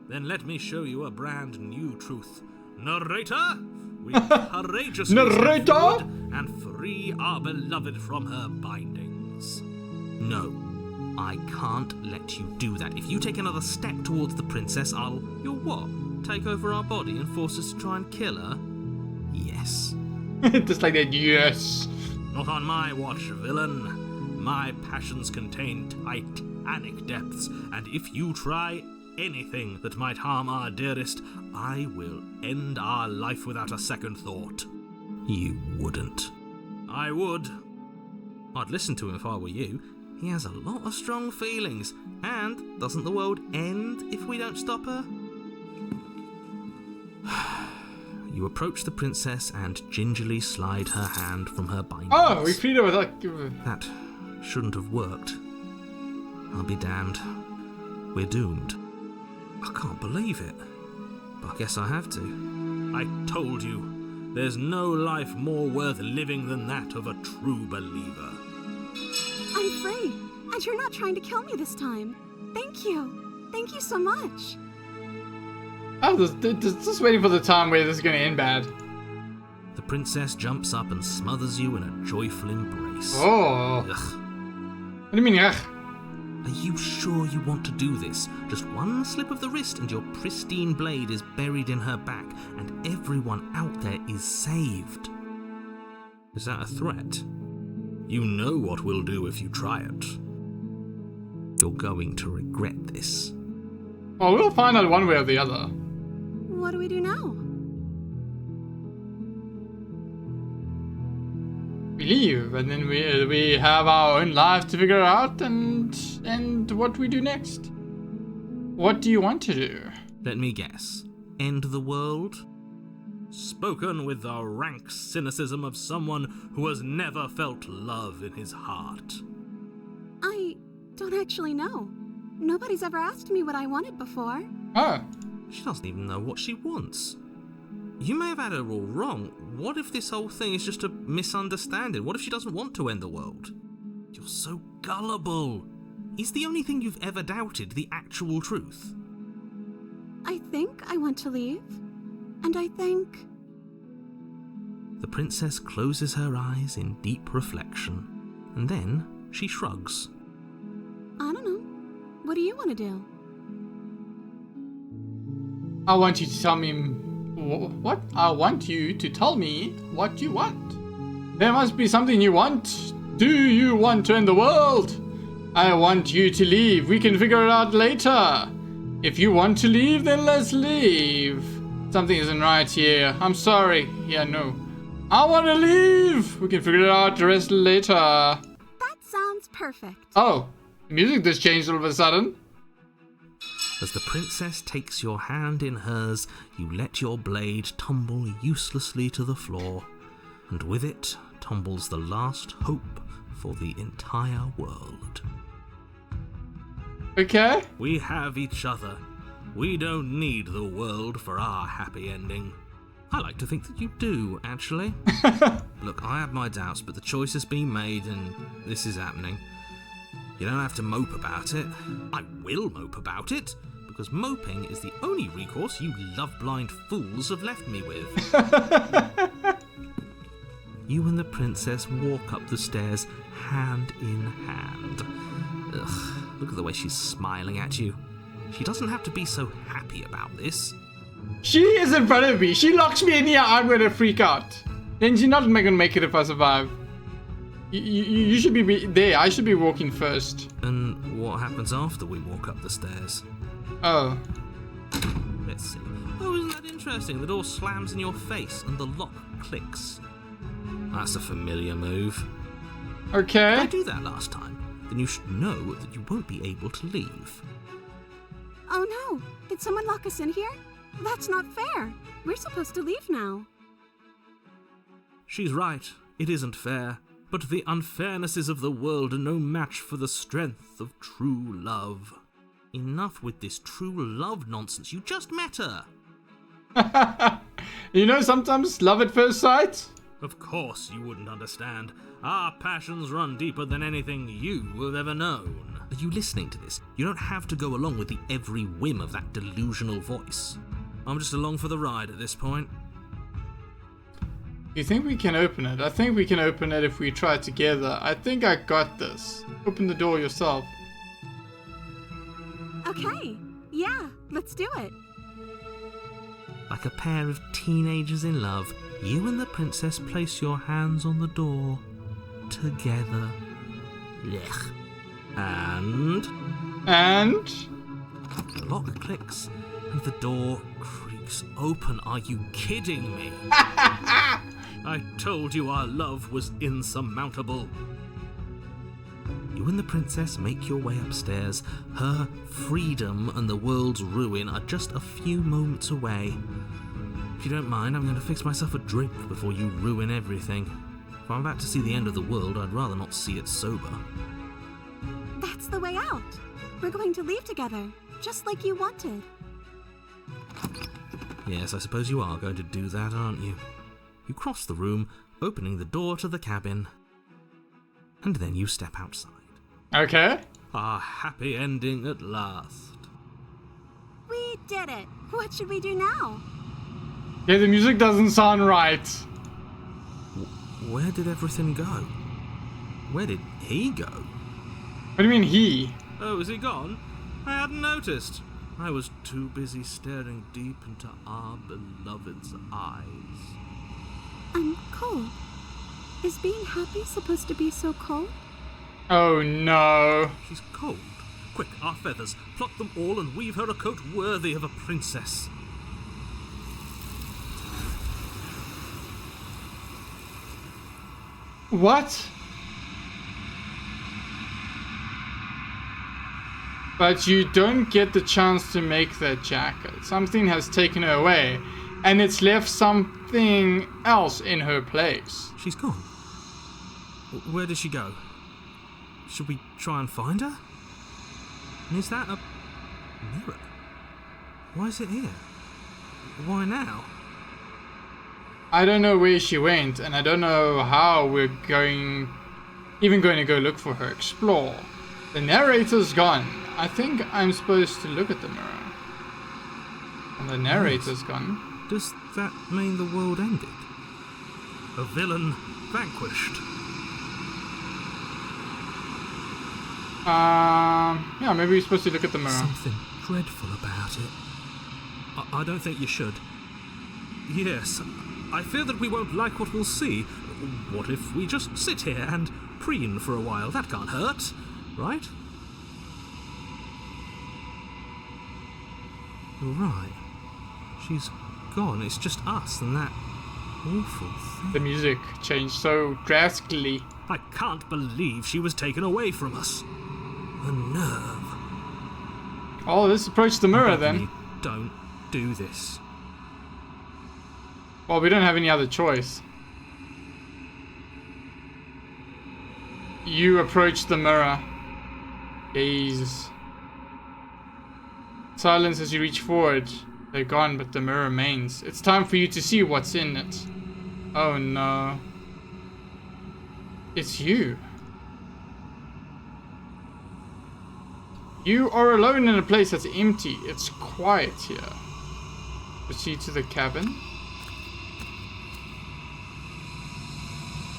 Then let me show you a brand new truth. Narrator, we courageously Narrator? step forward and free our beloved from her bindings. No, I can't let you do that. If you take another step towards the princess, you'll what? Take over our body and force us to try and kill her? Yes. Just like that, yes. Not on my watch, villain. My passions contain titanic depths, and if you try anything that might harm our dearest, I will end our life without a second thought. You wouldn't. I would. I'd listen to him if I were you. He has a lot of strong feelings, and doesn't the world end if we don't stop her? You approach the princess and gingerly slide her hand from her bindings. Oh, we treat her with like... That shouldn't have worked. I'll be damned. We're doomed. I can't believe it. But I guess I have to. I told you, there's no life more worth living than that of a true believer. I'm free, and you're not trying to kill me this time. Thank you. Thank you so much. I was just waiting for the time where this is going to end bad. The princess jumps up and smothers you in a joyful embrace. Oh. Ugh. What do you mean, ugh? Are you sure you want to do this? Just one slip of the wrist and your pristine blade is buried in her back, and everyone out there is saved. Is that a threat? You know what we'll do if you try it. You're going to regret this. Well, we'll find out one way or the other. What do we do now? We leave, and then we have our own lives to figure out, and what we do next. What do you want to do? Let me guess. End the world? Spoken with the rank cynicism of someone who has never felt love in his heart. I don't actually know. Nobody's ever asked me what I wanted before. Oh. She doesn't even know what she wants. You may have had her all wrong. What if this whole thing is just a misunderstanding? What if she doesn't want to end the world? You're so gullible. Is the only thing you've ever doubted the actual truth? I think I want to leave. And I think... The princess closes her eyes in deep reflection, and then she shrugs. I don't know. What do you want to do? I want you to tell me what? I want you to tell me what you want. There must be something you want. Do you want to end the world? I want you to leave. We can figure it out later. If you want to leave, then let's leave. Something isn't right here. I'm sorry. Yeah, no. I want to leave. We can figure it out the rest later. That sounds perfect. Oh, the music just changed all of a sudden. As the princess takes your hand in hers, you let your blade tumble uselessly to the floor, and with it tumbles the last hope for the entire world. Okay. We have each other. We don't need the world for our happy ending. I like to think that you do, actually. Look, I have my doubts, but the choice has been made and this is happening. You don't have to mope about it. I will mope about it, because moping is the only recourse you love-blind fools have left me with. You and the princess walk up the stairs hand in hand. Ugh, look at the way she's smiling at you. She doesn't have to be so happy about this. She is in front of me. She locks me in here. I'm going to freak out. Then she's not going to make it if I survive. You should be there. I should be walking first. And what happens after we walk up the stairs? Oh. Let's see. Oh, isn't that interesting? The door slams in your face and the lock clicks. That's a familiar move. Okay. If I do that last time, then you should know that you won't be able to leave. Oh no! Did someone lock us in here? That's not fair. We're supposed to leave now. She's right. It isn't fair. But the unfairnesses of the world are no match for the strength of true love. Enough with this true love nonsense. You just met her. You know, sometimes love at first sight. Of course you wouldn't understand. Our passions run deeper than anything you have ever known. Are you listening to this? You don't have to go along with the every whim of that delusional voice. I'm just along for the ride at this point. You think we can open it? I think we can open it if we try together. I think I got this. Open the door yourself. Okay. Yeah, let's do it. Like a pair of teenagers in love, you and the princess place your hands on the door together. Blech. And the lock clicks and the door creaks open. Are you kidding me? I told you our love was insurmountable. You and the princess make your way upstairs. Her freedom and the world's ruin are just a few moments away. If you don't mind, I'm going to fix myself a drink before you ruin everything. If I'm about to see the end of the world, I'd rather not see it sober. That's the way out. We're going to leave together, just like you wanted. Yes, I suppose you are going to do that, aren't you? You cross the room, opening the door to the cabin, and then you step outside. Okay. A happy ending at last. We did it. What should we do now? Yeah, the music doesn't sound right. Where did everything go? Where did he go? What do you mean he? Oh, is he gone? I hadn't noticed. I was too busy staring deep into our beloved's eyes. I'm cold. Is being happy supposed to be so cold? Oh no. She's cold. Quick, our feathers. Plot them all and weave her a coat worthy of a princess. What? But you don't get the chance to make that jacket. Something has taken her away, and it's left something else in her place. She's gone. Where did she go? Should we try and find her? And is that a mirror? Why is it here? Why now? I don't know where she went, and I don't know how we're even going to go look for her, explore. The narrator's gone. I think I'm supposed to look at the mirror. And the narrator's gone. Does that mean the world ended? A villain vanquished. Yeah, maybe we're supposed to look at the mirror. Something dreadful about it. I don't think you should. Yes, I fear that we won't like what we'll see. What if we just sit here and preen for a while? That can't hurt, right? You're right. She's gone. It's just us and that awful thing. The music changed so drastically. I can't believe she was taken away from us. The nerve. Oh, let's approach the mirror then. Don't do this. Well, we don't have any other choice. You approach the mirror. Gaze. Silence as you reach forward. They're gone, but the mirror remains. It's time for you to see what's in it. Oh no. It's you. You are alone in a place that's empty. It's quiet here. Proceed to the cabin.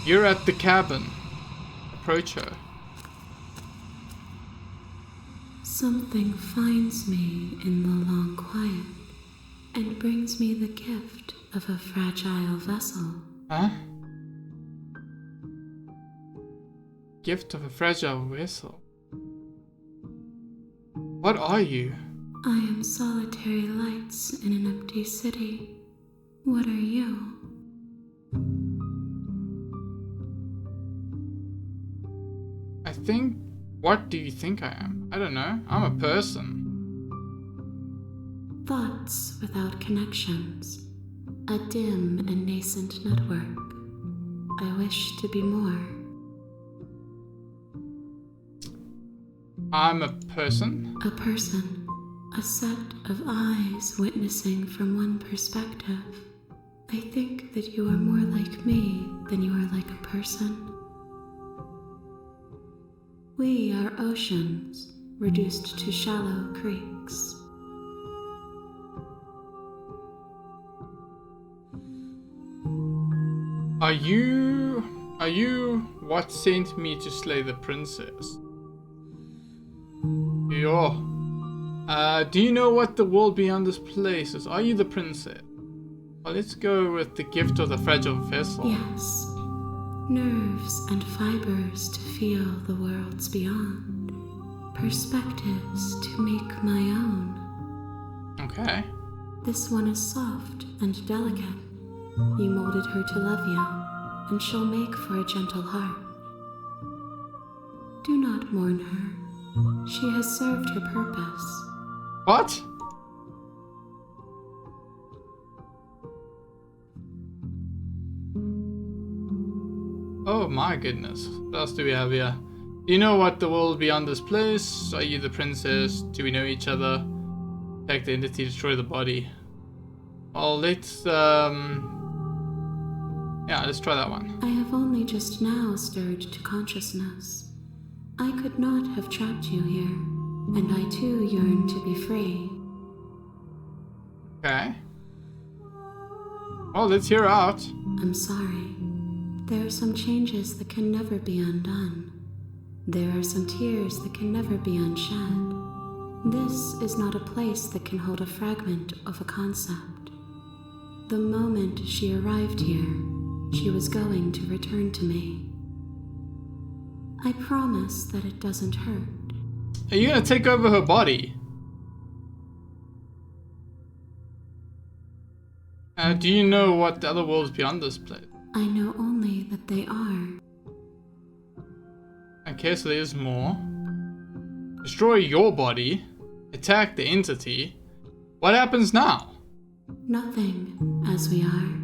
You're at the cabin. Approach her. Something finds me in the long quiet and brings me the gift of a fragile vessel. Huh? Gift of a fragile vessel. What are you? I am solitary lights in an empty city. What are you? I think... What do you think I am? I don't know. I'm a person. Thoughts without connections. A dim and nascent network. I wish to be more. I'm a person? A person. A set of eyes witnessing from one perspective. I think that you are more like me than you are like a person. We are oceans, reduced to shallow creeks. Are you what sent me to slay the princess? Do you know what the world beyond this place is? Are you the princess? Well, let's go with the gift of the fragile vessel. Yes. Nerves and fibers to feel the worlds beyond. Perspectives to make my own. Okay. This one is soft and delicate. You molded her to love you, and she'll make for a gentle heart. Do not mourn her. She has served her purpose. What? my goodness. What else do we have here? Do you know what the world beyond this place? Are you the princess? Do we know each other? Attack the entity, destroy the body. Well, let's yeah, let's try that one. I have only just now stirred to consciousness. I could not have trapped you here, and I too yearn to be free. Okay. Well, let's hear out. I'm sorry. There are some changes that can never be undone. There are some tears that can never be unshed. This is not a place that can hold a fragment of a concept. The moment she arrived here, she was going to return to me. I promise that it doesn't hurt. Are you gonna take over her body? Do you know what the other worlds beyond this place? I know only that they are. Okay, so there's more. Destroy your body. Attack the entity. What happens now? Nothing, as we are.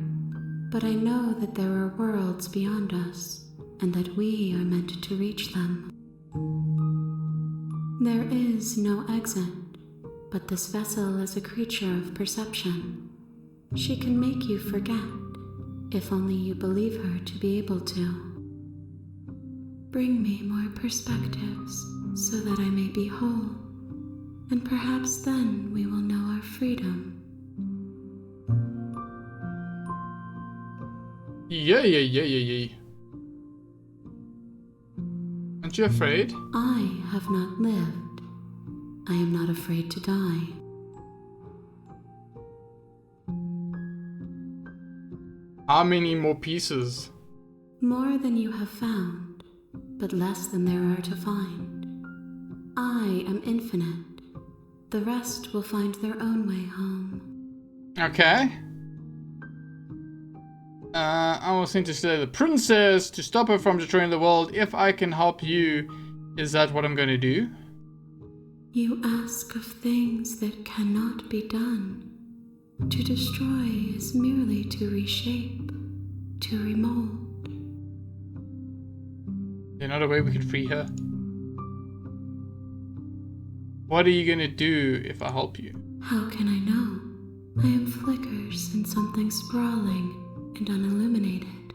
But I know that there are worlds beyond us, and that we are meant to reach them. There is no exit, but this vessel is a creature of perception. She can make you forget, if only you believe her to be able to. Bring me more perspectives, so that I may be whole, and perhaps then we will know our freedom. Yeah. Aren't you afraid? I have not lived. I am not afraid to die. How many more pieces? More than you have found, but less than there are to find. I am infinite. The rest will find their own way home. Okay. I was sent to slay the princess to stop her from destroying the world. If I can help you, is that what I'm going to do? You ask of things that cannot be done. To destroy is merely to reshape, to remold. There's not a way we could free her. What are you going to do if I help you? How can I know? I am flickers in something sprawling and unilluminated.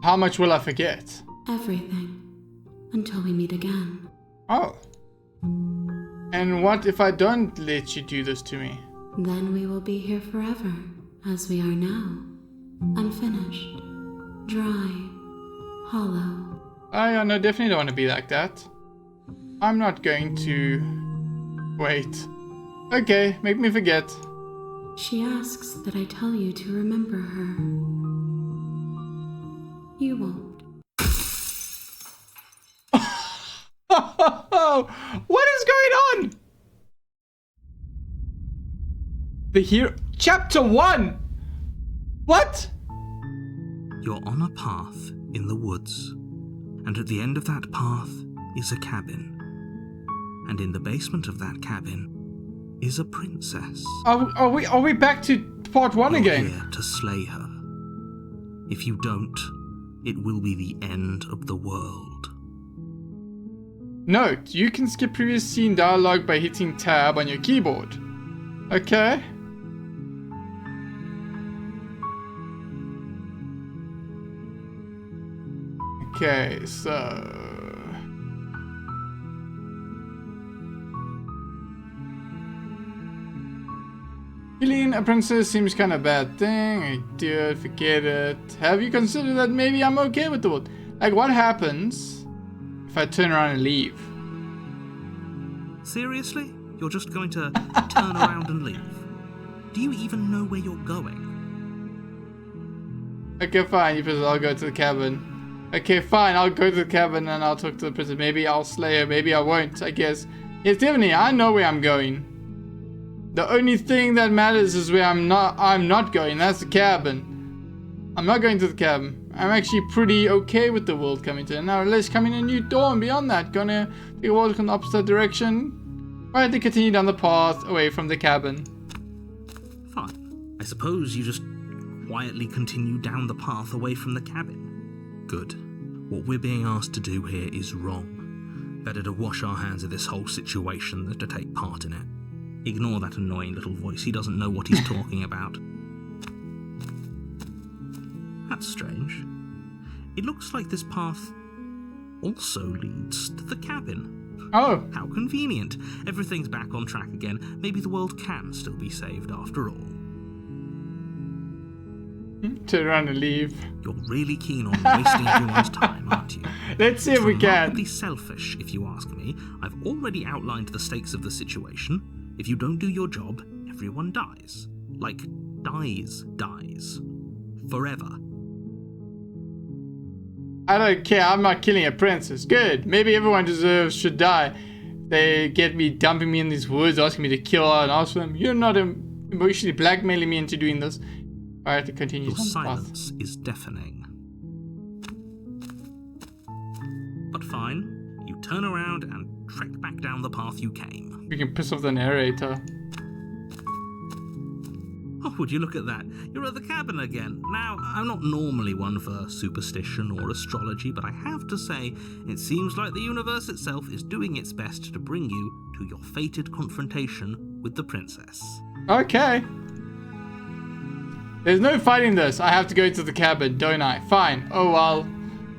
How much will I forget? Everything. Until we meet again. Oh. And what if I don't let you do this to me? Then we will be here forever, as we are now. Unfinished. Dry. Hollow. I no, definitely don't want to be like that. I'm not going to... Wait. Okay, make me forget. She asks that I tell you to remember her. You won't. What is going on? The hero... Chapter 1! What? You're on a path in the woods, and at the end of that path is a cabin. And in the basement of that cabin is a princess. Are we back to part 1 You're again? here to slay her. If you don't, it will be the end of the world. Note, you can skip previous scene dialogue by hitting tab on your keyboard. Okay. Okay, so... Killing a princess seems kind of bad thing. I do it, forget it. Have you considered that maybe I'm okay with the world? Like, what happens if I turn around and leave? Seriously? You're just going to turn around and leave? Do you even know where you're going? Okay, fine. You I'll go to the cabin. Okay, fine. I'll go to the cabin and I'll talk to the princess. Maybe I'll slay her. Maybe I won't, I guess. Yes, definitely. I know where I'm going. The only thing that matters is where I'm not going. That's the cabin. I'm not going to the cabin. I'm actually pretty okay with the world coming to an end. Now let's come in a new door, and beyond that, gonna take a walk in the opposite direction. Or to continue down the path away from the cabin. Fine. I suppose you just quietly continue down the path away from the cabin. Good. What we're being asked to do here is wrong. Better to wash our hands of this whole situation than to take part in it. Ignore that annoying little voice. He doesn't know what he's talking about. That's strange. It looks like this path also leads to the cabin. Oh. How convenient. Everything's back on track again. Maybe the world can still be saved after all. Turn around and leave. You're really keen on wasting everyone's time, aren't you? Let's see if we It's can. remarkably selfish, if you ask me. I've already outlined the stakes of the situation. If you don't do your job, everyone dies. Like, dies. Forever. I don't care. I'm not killing a princess. Good. Maybe everyone should die. They get me dumping me in these woods, asking me to kill her, and ask them, you're not emotionally blackmailing me into doing this. Alright, it continues. Your silence is deafening. But fine, you turn around and trek back down the path you came. We can piss off the narrator. Oh, would you look at that? You're at the cabin again. Now, I'm not normally one for superstition or astrology, but I have to say, it seems like the universe itself is doing its best to bring you to your fated confrontation with the princess. Okay. There's no fighting this. I have to go to the cabin, don't I? Fine. Oh well.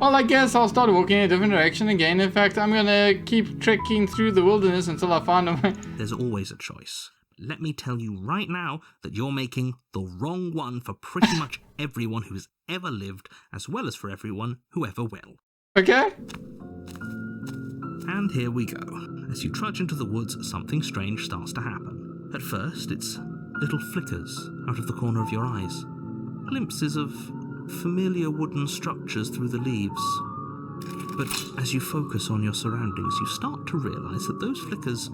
Well, I guess I'll start walking in a different direction again. In fact, I'm gonna keep trekking through the wilderness until I find a way. There's always a choice. Let me tell you right now that you're making the wrong one for pretty much everyone who's ever lived, as well as for everyone who ever will. Okay. And here we go. As you trudge into the woods, something strange starts to happen. At first, it's little flickers out of the corner of your eyes. Glimpses of familiar wooden structures through the leaves. But as you focus on your surroundings, you start to realise that those flickers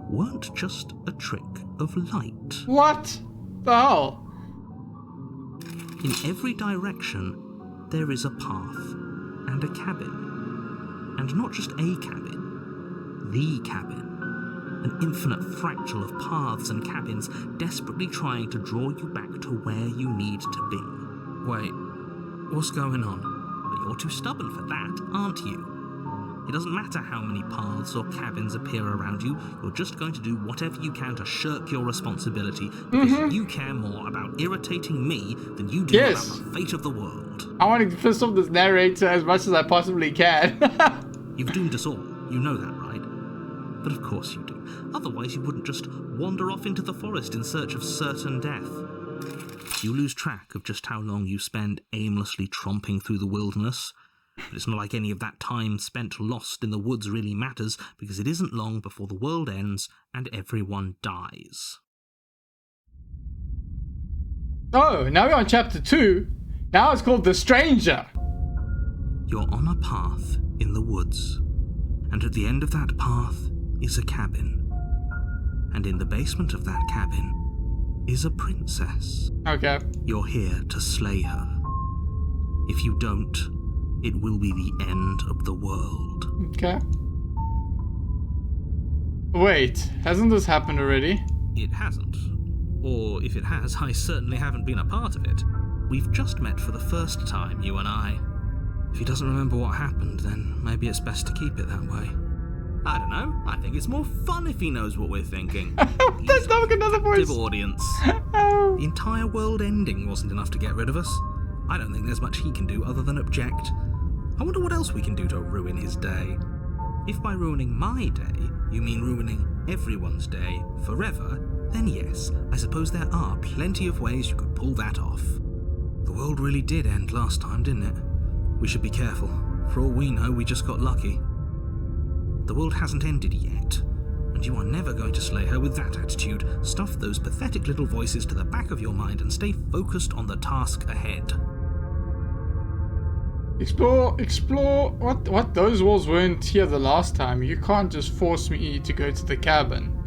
weren't just a trick of light. What the hell? In every direction, there is a path and a cabin. And not just a cabin, the cabin. An infinite fractal of paths and cabins desperately trying to draw you back to where you need to be. Wait, what's going on? But you're too stubborn for that, aren't you? It doesn't matter how many paths or cabins appear around you, you're just going to do whatever you can to shirk your responsibility because you care more about irritating me than you do about the fate of the world. I want to piss off this narrator as much as I possibly can. You've doomed us all, you know that, right? But of course you do. Otherwise you wouldn't just wander off into the forest in search of certain death. You lose track of just how long you spend aimlessly tromping through the wilderness. But it's not like any of that time spent lost in the woods really matters, because it isn't long before the world ends and everyone dies. Oh, now we're on chapter 2. Now it's called The Stranger. You're on a path in the woods, and at the end of that path is a cabin. And in the basement of that cabin is a princess. Okay. You're here to slay her. If you don't, it will be the end of the world. Okay. Wait, hasn't this happened already? It hasn't. Or if it has, I certainly haven't been a part of it. We've just met for the first time, you and I. If he doesn't remember what happened, then maybe it's best to keep it that way. I don't know. I think it's more fun if he knows what we're thinking. That's not another voice. Audience. Oh. The entire world ending wasn't enough to get rid of us. I don't think there's much he can do other than object. I wonder what else we can do to ruin his day. If by ruining my day, you mean ruining everyone's day forever, then yes, I suppose there are plenty of ways you could pull that off. The world really did end last time, didn't it? We should be careful. For all we know, we just got lucky. The world hasn't ended yet, and you are never going to slay her with that attitude. Stuff those pathetic little voices to the back of your mind and stay focused on the task ahead. Explore. What? Those walls weren't here the last time. You can't just force me to go to the cabin.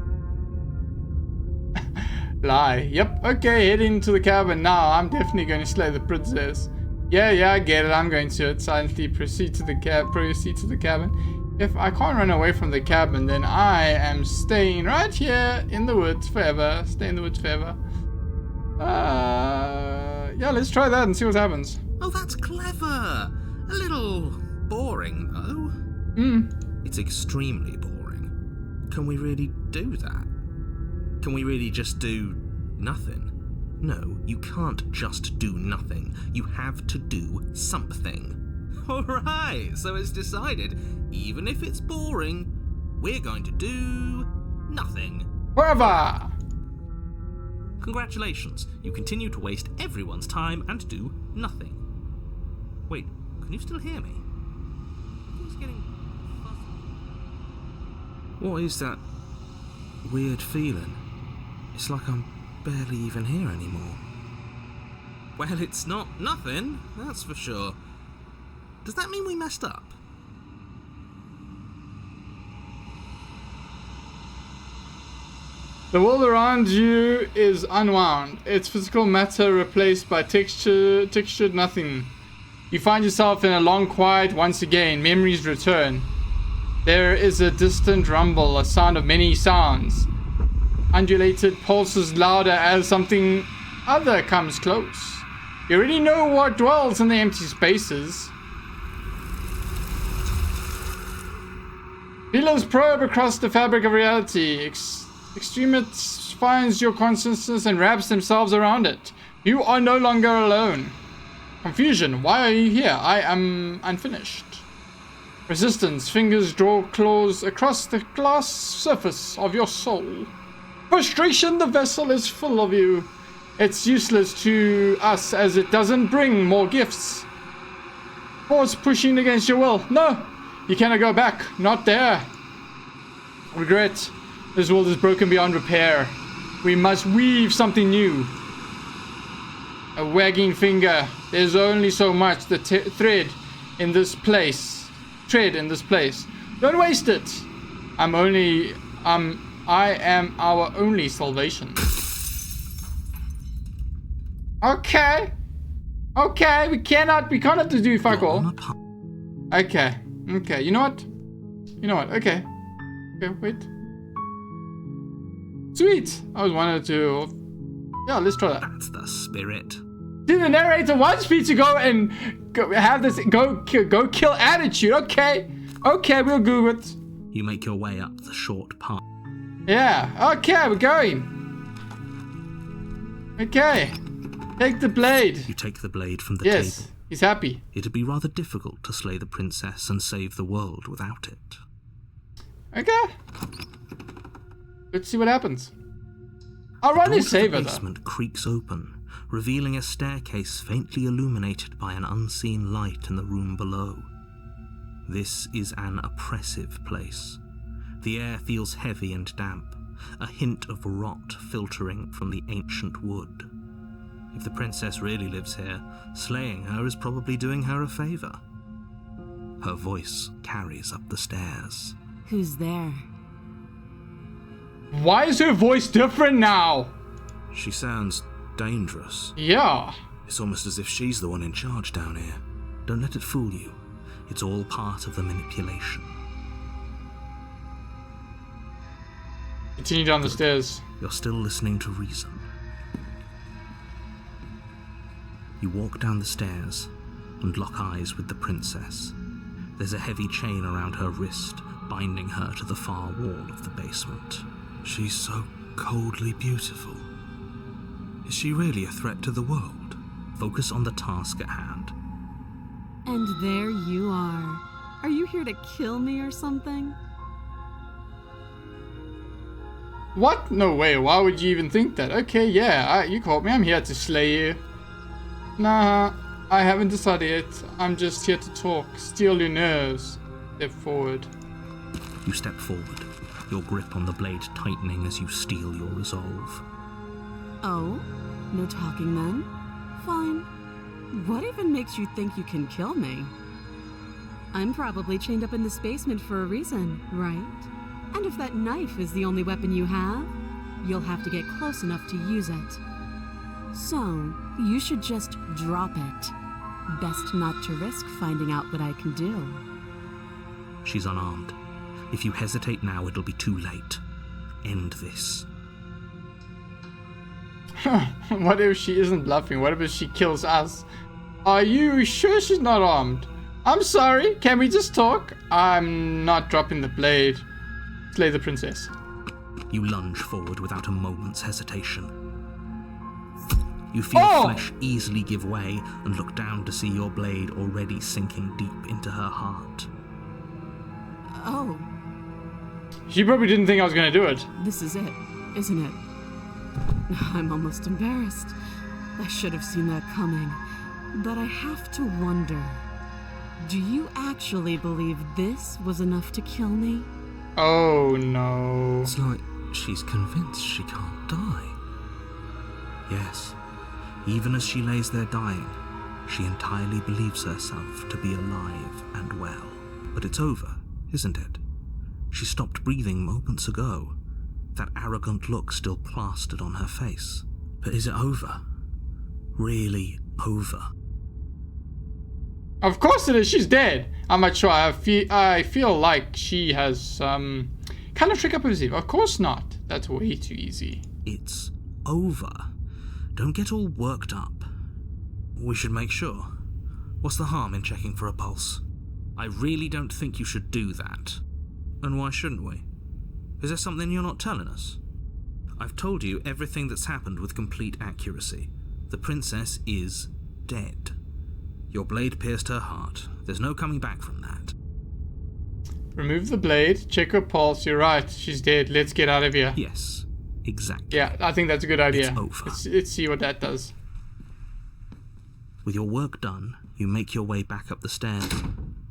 Lie. Yep. Okay, head into the cabin now. I'm definitely going to slay the princess. Yeah, I get it. I'm going to silently proceed to the cabin. If I can't run away from the cabin, then I am staying right here in the woods forever. Stay in the woods forever. Yeah, let's try that and see what happens. Oh, that's clever. A little boring, though. It's extremely boring. Can we really do that? Can we really just do nothing? No, you can't just do nothing. You have to do something. Alright, so it's decided. Even if it's boring, we're going to do nothing. Forever! Congratulations, you continue to waste everyone's time and do nothing. Wait, can you still hear me? Things getting fuzzy. What is that weird feeling? It's like I'm barely even here anymore. Well, it's not nothing, that's for sure. Does that mean we messed up? The world around you is unwound. Its physical matter replaced by textured nothing. You find yourself in a long quiet once again. Memories return. There is a distant rumble, a sound of many sounds. Undulated pulses louder as something other comes close. You already know what dwells in the empty spaces. Feelers probe across the fabric of reality. Extremists finds your consciousness and wraps themselves around it. You are no longer alone. Confusion. Why are you here? I am unfinished. Resistance. Fingers draw claws across the glass surface of your soul. Frustration. The vessel is full of you. It's useless to us as it doesn't bring more gifts. Force pushing against your will. No, you cannot go back. Not there. Regret. This world is broken beyond repair. We must weave something new. A wagging finger. There's only so much the thread in this place. Don't waste it. I am our only salvation. Okay. We cannot do fuck all. Okay. You know what? Okay, wait. Sweet. I was wanted to. Yeah, let's try that. That's the spirit. Dude, the narrator wants me to go and have this go kill attitude. Okay, we'll Google it. You make your way up the short path. Yeah. Okay, we're going. Okay. Take the blade. You take the blade from the table. Yes, he's happy. It'd be rather difficult to slay the princess and save the world without it. Okay. Let's see what happens. I'll run his saver, though. The basement creaks open, revealing a staircase faintly illuminated by an unseen light in the room below. This is an oppressive place. The air feels heavy and damp, a hint of rot filtering from the ancient wood. If the princess really lives here, slaying her is probably doing her a favor. Her voice carries up the stairs. Who's there? Why is her voice different now? She sounds dangerous. Yeah. It's almost as if she's the one in charge down here. Don't let it fool you. It's all part of the manipulation. Continue down the stairs. You're still listening to reason. You walk down the stairs and lock eyes with the princess. There's a heavy chain around her wrist, binding her to the far wall of the basement. She's so coldly beautiful. Is she really a threat to the world? Focus on the task at hand. And there you are. Are you here to kill me or something? What? No way. Why would you even think that? Okay, yeah, you caught me. I'm here to slay you. Nah, I haven't decided yet. I'm just here to talk. Steal your nerves. Step forward. You step forward, your grip on the blade tightening as you steel your resolve. Oh? No talking then? Fine. What even makes you think you can kill me? I'm probably chained up in this basement for a reason, right? And if that knife is the only weapon you have, you'll have to get close enough to use it. So, you should just drop it. Best not to risk finding out what I can do. She's unarmed. If you hesitate now, it'll be too late. End this. What if she isn't bluffing? What if she kills us? Are you sure she's not armed? I'm sorry, can we just talk? I'm not dropping the blade. Slay the princess. You lunge forward without a moment's hesitation. You feel flesh easily give way and look down to see your blade already sinking deep into her heart. Oh, She probably didn't think I was gonna do it. this is it, isn't it? I'm almost embarrassed. I should have seen that coming. But I have to wonder, do you actually believe this was enough to kill me? Oh no. It's like she's convinced she can't die. Yes, even as she lays there dying, she entirely believes herself to be alive and well. But it's over, isn't it? She stopped breathing moments ago, that arrogant look still plastered on her face. But is it over? Really over? Of course it is. She's dead. I'm not sure. I feel like she has some kind of trick up her sleeve. Of course not. That's way too easy. It's over. Don't get all worked up. We should make sure. What's the harm in checking for a pulse? I really don't think you should do that. And why shouldn't we? Is there something you're not telling us? I've told you everything that's happened with complete accuracy. The princess is dead. Your blade pierced her heart. There's no coming back from that. Remove the blade. Check her pulse. You're right. She's dead. Let's get out of here. Yes, exactly. Yeah, I think that's a good idea. It's over. Let's see what that does. With your work done, you make your way back up the stairs,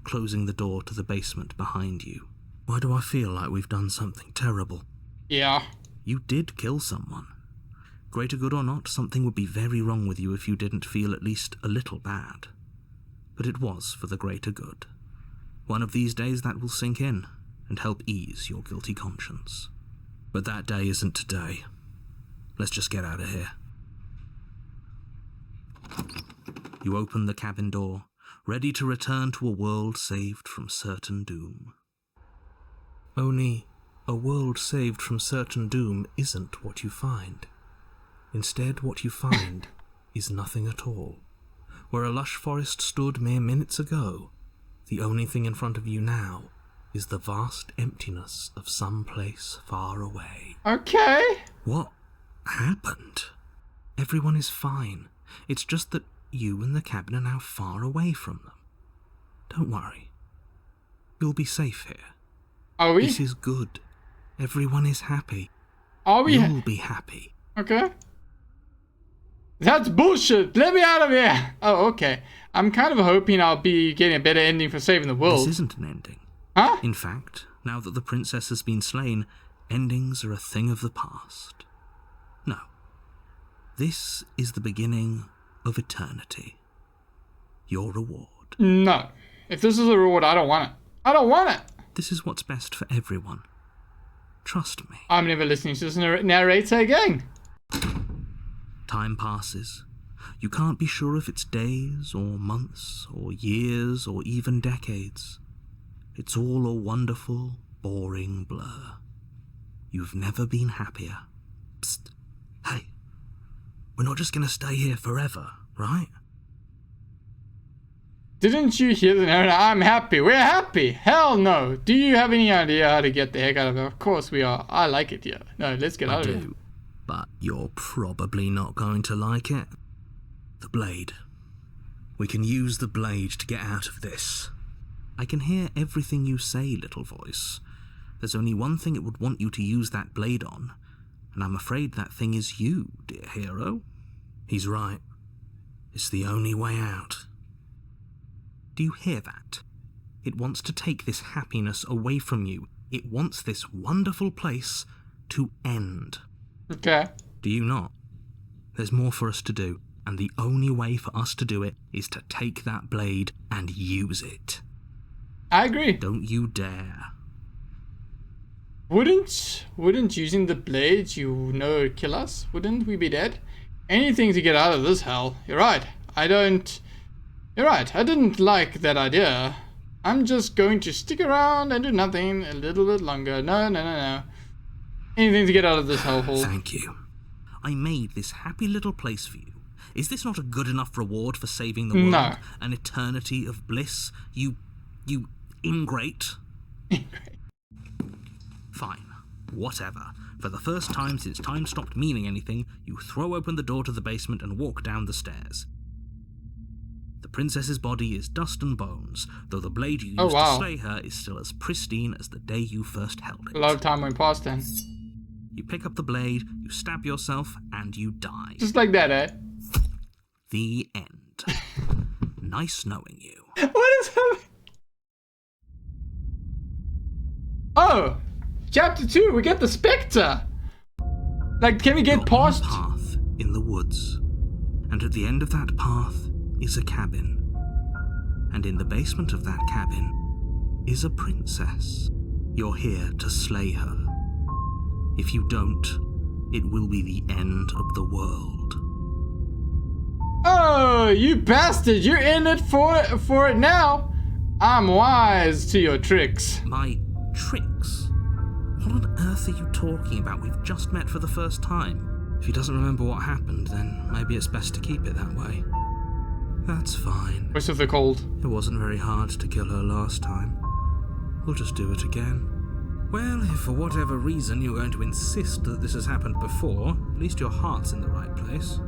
closing the door to the basement behind you. Why do I feel like we've done something terrible? Yeah. You did kill someone. Greater good or not, something would be very wrong with you if you didn't feel at least a little bad. But it was for the greater good. One of these days that will sink in and help ease your guilty conscience. But that day isn't today. Let's just get out of here. You open the cabin door, ready to return to a world saved from certain doom. Only, a world saved from certain doom isn't what you find. Instead, what you find is nothing at all. Where a lush forest stood mere minutes ago, the only thing in front of you now is the vast emptiness of some place far away. Okay. What happened? Everyone is fine. It's just that you and the cabin are now far away from them. Don't worry. You'll be safe here. Are we? This is good. Everyone is happy. Are we? You'll be happy. Okay. That's bullshit. Let me out of here. Oh, okay. I'm kind of hoping I'll be getting a better ending for saving the world. This isn't an ending. Huh? In fact, now that the princess has been slain, endings are a thing of the past. No. This is the beginning of eternity. Your reward. No. If this is a reward, I don't want it. I don't want it. This is what's best for everyone. Trust me. I'm never listening to this narrator again. Time passes. You can't be sure if it's days or months or years or even decades. It's all a wonderful, boring blur. You've never been happier. Psst. Hey, we're not just going to stay here forever, right? Didn't you hear the narrator? I'm happy. We're happy. Hell no. Do you have any idea how to get the heck out of here? Of course we are. I like it here. No, let's get out of here. But you're probably not going to like it. The blade. We can use the blade to get out of this. I can hear everything you say, little voice. There's only one thing it would want you to use that blade on, and I'm afraid that thing is you, dear hero. He's right. It's the only way out. Do you hear that? It wants to take this happiness away from you. It wants this wonderful place to end. Okay. Do you not? There's more for us to do, and the only way for us to do it is to take that blade and use it. I agree. Don't you dare. Wouldn't using the blade, kill us? Wouldn't we be dead? Anything to get out of this hell. You're right. You're right. I didn't like that idea. I'm just going to stick around and do nothing a little bit longer. No. Anything to get out of this hellhole. Thank you. I made this happy little place for you. Is this not a good enough reward for saving the world? No. An eternity of bliss? You ingrate? Fine. Whatever. For the first time since time stopped meaning anything, you throw open the door to the basement and walk down the stairs. The princess's body is dust and bones, though the blade you used to slay her is still as pristine as the day you first held it. A lot of time went past then. You pick up the blade, you stab yourself, and you die. Just like that, eh? The end. Nice knowing you. What is happening? Oh! Chapter 2, we get the Spectre! Like, can we get You're past... on a path in the woods, and at the end of that path is a cabin. And in the basement of that cabin is a princess. You're here to slay her. If you don't, it will be the end of the world. Oh, you bastard! You're in it for it now! I'm wise to your tricks. My tricks? What on earth are you talking about? We've just met for the first time. If he doesn't remember what happened, then maybe it's best to keep it that way. That's fine. Voice of the Cold. It wasn't very hard to kill her last time. We'll just do it again. Well, if for whatever reason you're going to insist that this has happened before, at least your heart's in the right place.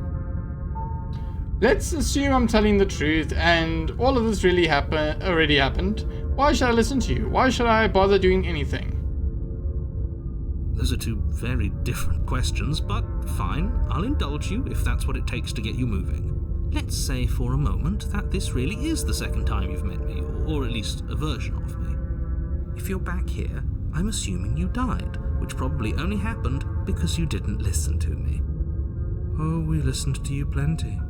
Let's assume I'm telling the truth and all of this really already happened. Why should I listen to you? Why should I bother doing anything? Those are two very different questions, but fine, I'll indulge you if that's what it takes to get you moving. Let's say for a moment that this really is the second time you've met me, or at least a version of me. If you're back here, I'm assuming you died, which probably only happened because you didn't listen to me. Oh, we listened to you plenty.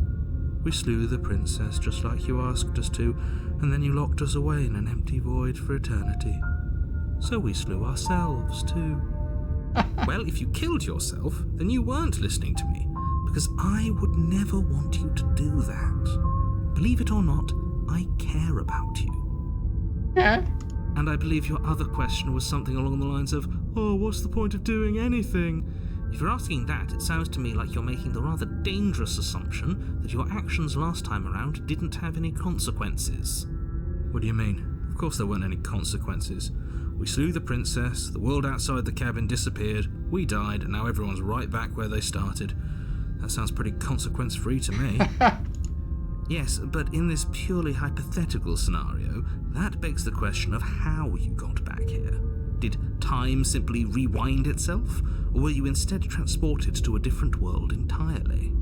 We slew the princess just like you asked us to, and then you locked us away in an empty void for eternity. So we slew ourselves too. Well, if you killed yourself, then you weren't listening to me, because I would never want you to do that. Believe it or not, I care about you. Yeah. And I believe your other question was something along the lines of, oh, what's the point of doing anything? If you're asking that, it sounds to me like you're making the rather dangerous assumption that your actions last time around didn't have any consequences. What do you mean? Of course there weren't any consequences. We slew the princess, the world outside the cabin disappeared, we died, and now everyone's right back where they started. That sounds pretty consequence-free to me. Yes, but in this purely hypothetical scenario, that begs the question of how you got back here. Did time simply rewind itself, or were you instead transported to a different world entirely?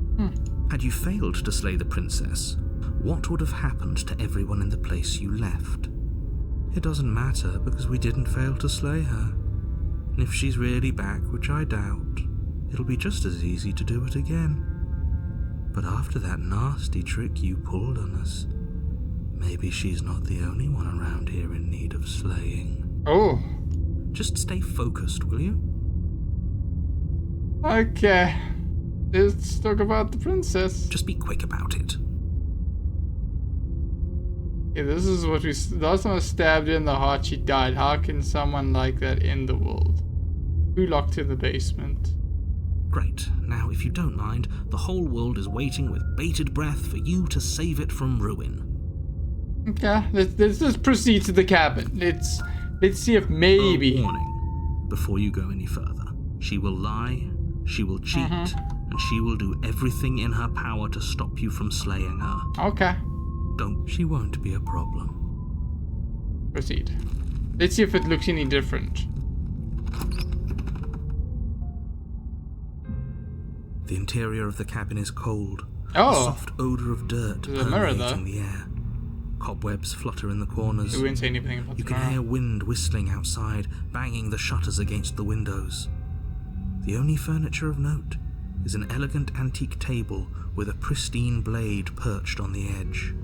Had you failed to slay the princess, what would have happened to everyone in the place you left? It doesn't matter, because we didn't fail to slay her. And if she's really back, which I doubt, it'll be just as easy to do it again. But after that nasty trick you pulled on us, maybe she's not the only one around here in need of slaying. Oh. Just stay focused, will you? Okay. Let's talk about the princess. Just be quick about it. Yeah, this is what we... Last time I stabbed her in the heart, she died. How can someone like that end the world? Who locked her in the basement? Great. Now, if you don't mind, the whole world is waiting with bated breath for you to save it from ruin. Okay, let's just proceed to the cabin. Let's see if maybe... A warning, before you go any further. She will lie, she will cheat, and she will do everything in her power to stop you from slaying her. Okay. She won't be a problem. Proceed. Let's see if it looks any different. The interior of the cabin is cold. Oh. A soft odor of dirt There's a mirror, permeating the air. Cobwebs flutter in the corners. We wouldn't say anything about You the can mirror. hear wind whistling outside, banging the shutters against the windows. The only furniture of note is an elegant antique table with a pristine blade perched on the edge.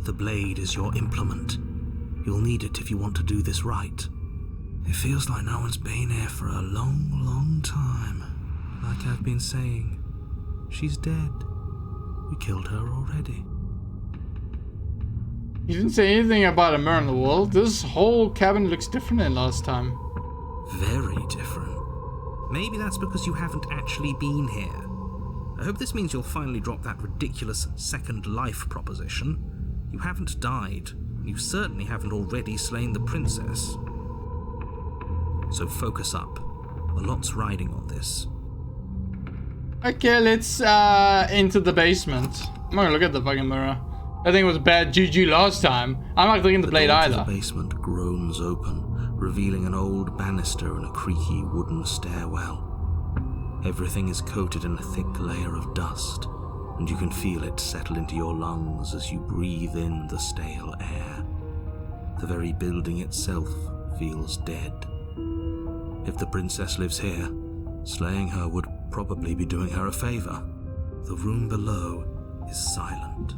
The blade is your implement. You'll need it if you want to do this right. It feels like no one's been here for a long, long time. Like I've been saying, she's dead. We killed her already. You didn't say anything about a mirror in the wall. This whole cabin looks different than last time. Very different. Maybe that's because you haven't actually been here. I hope this means you'll finally drop that ridiculous second life proposition. You haven't died. You certainly haven't already slain the princess. So focus up. A lot's riding on this. Okay, let's into the basement. I'm gonna look at the fucking mirror. I think it was bad juju last time. I'm not looking at the blade door either. to the basement groans open, revealing an old banister and a creaky wooden stairwell. Everything is coated in a thick layer of dust, and you can feel it settle into your lungs as you breathe in the stale air. The very building itself feels dead. If the princess lives here, slaying her would probably be doing her a favor. The room below is silent.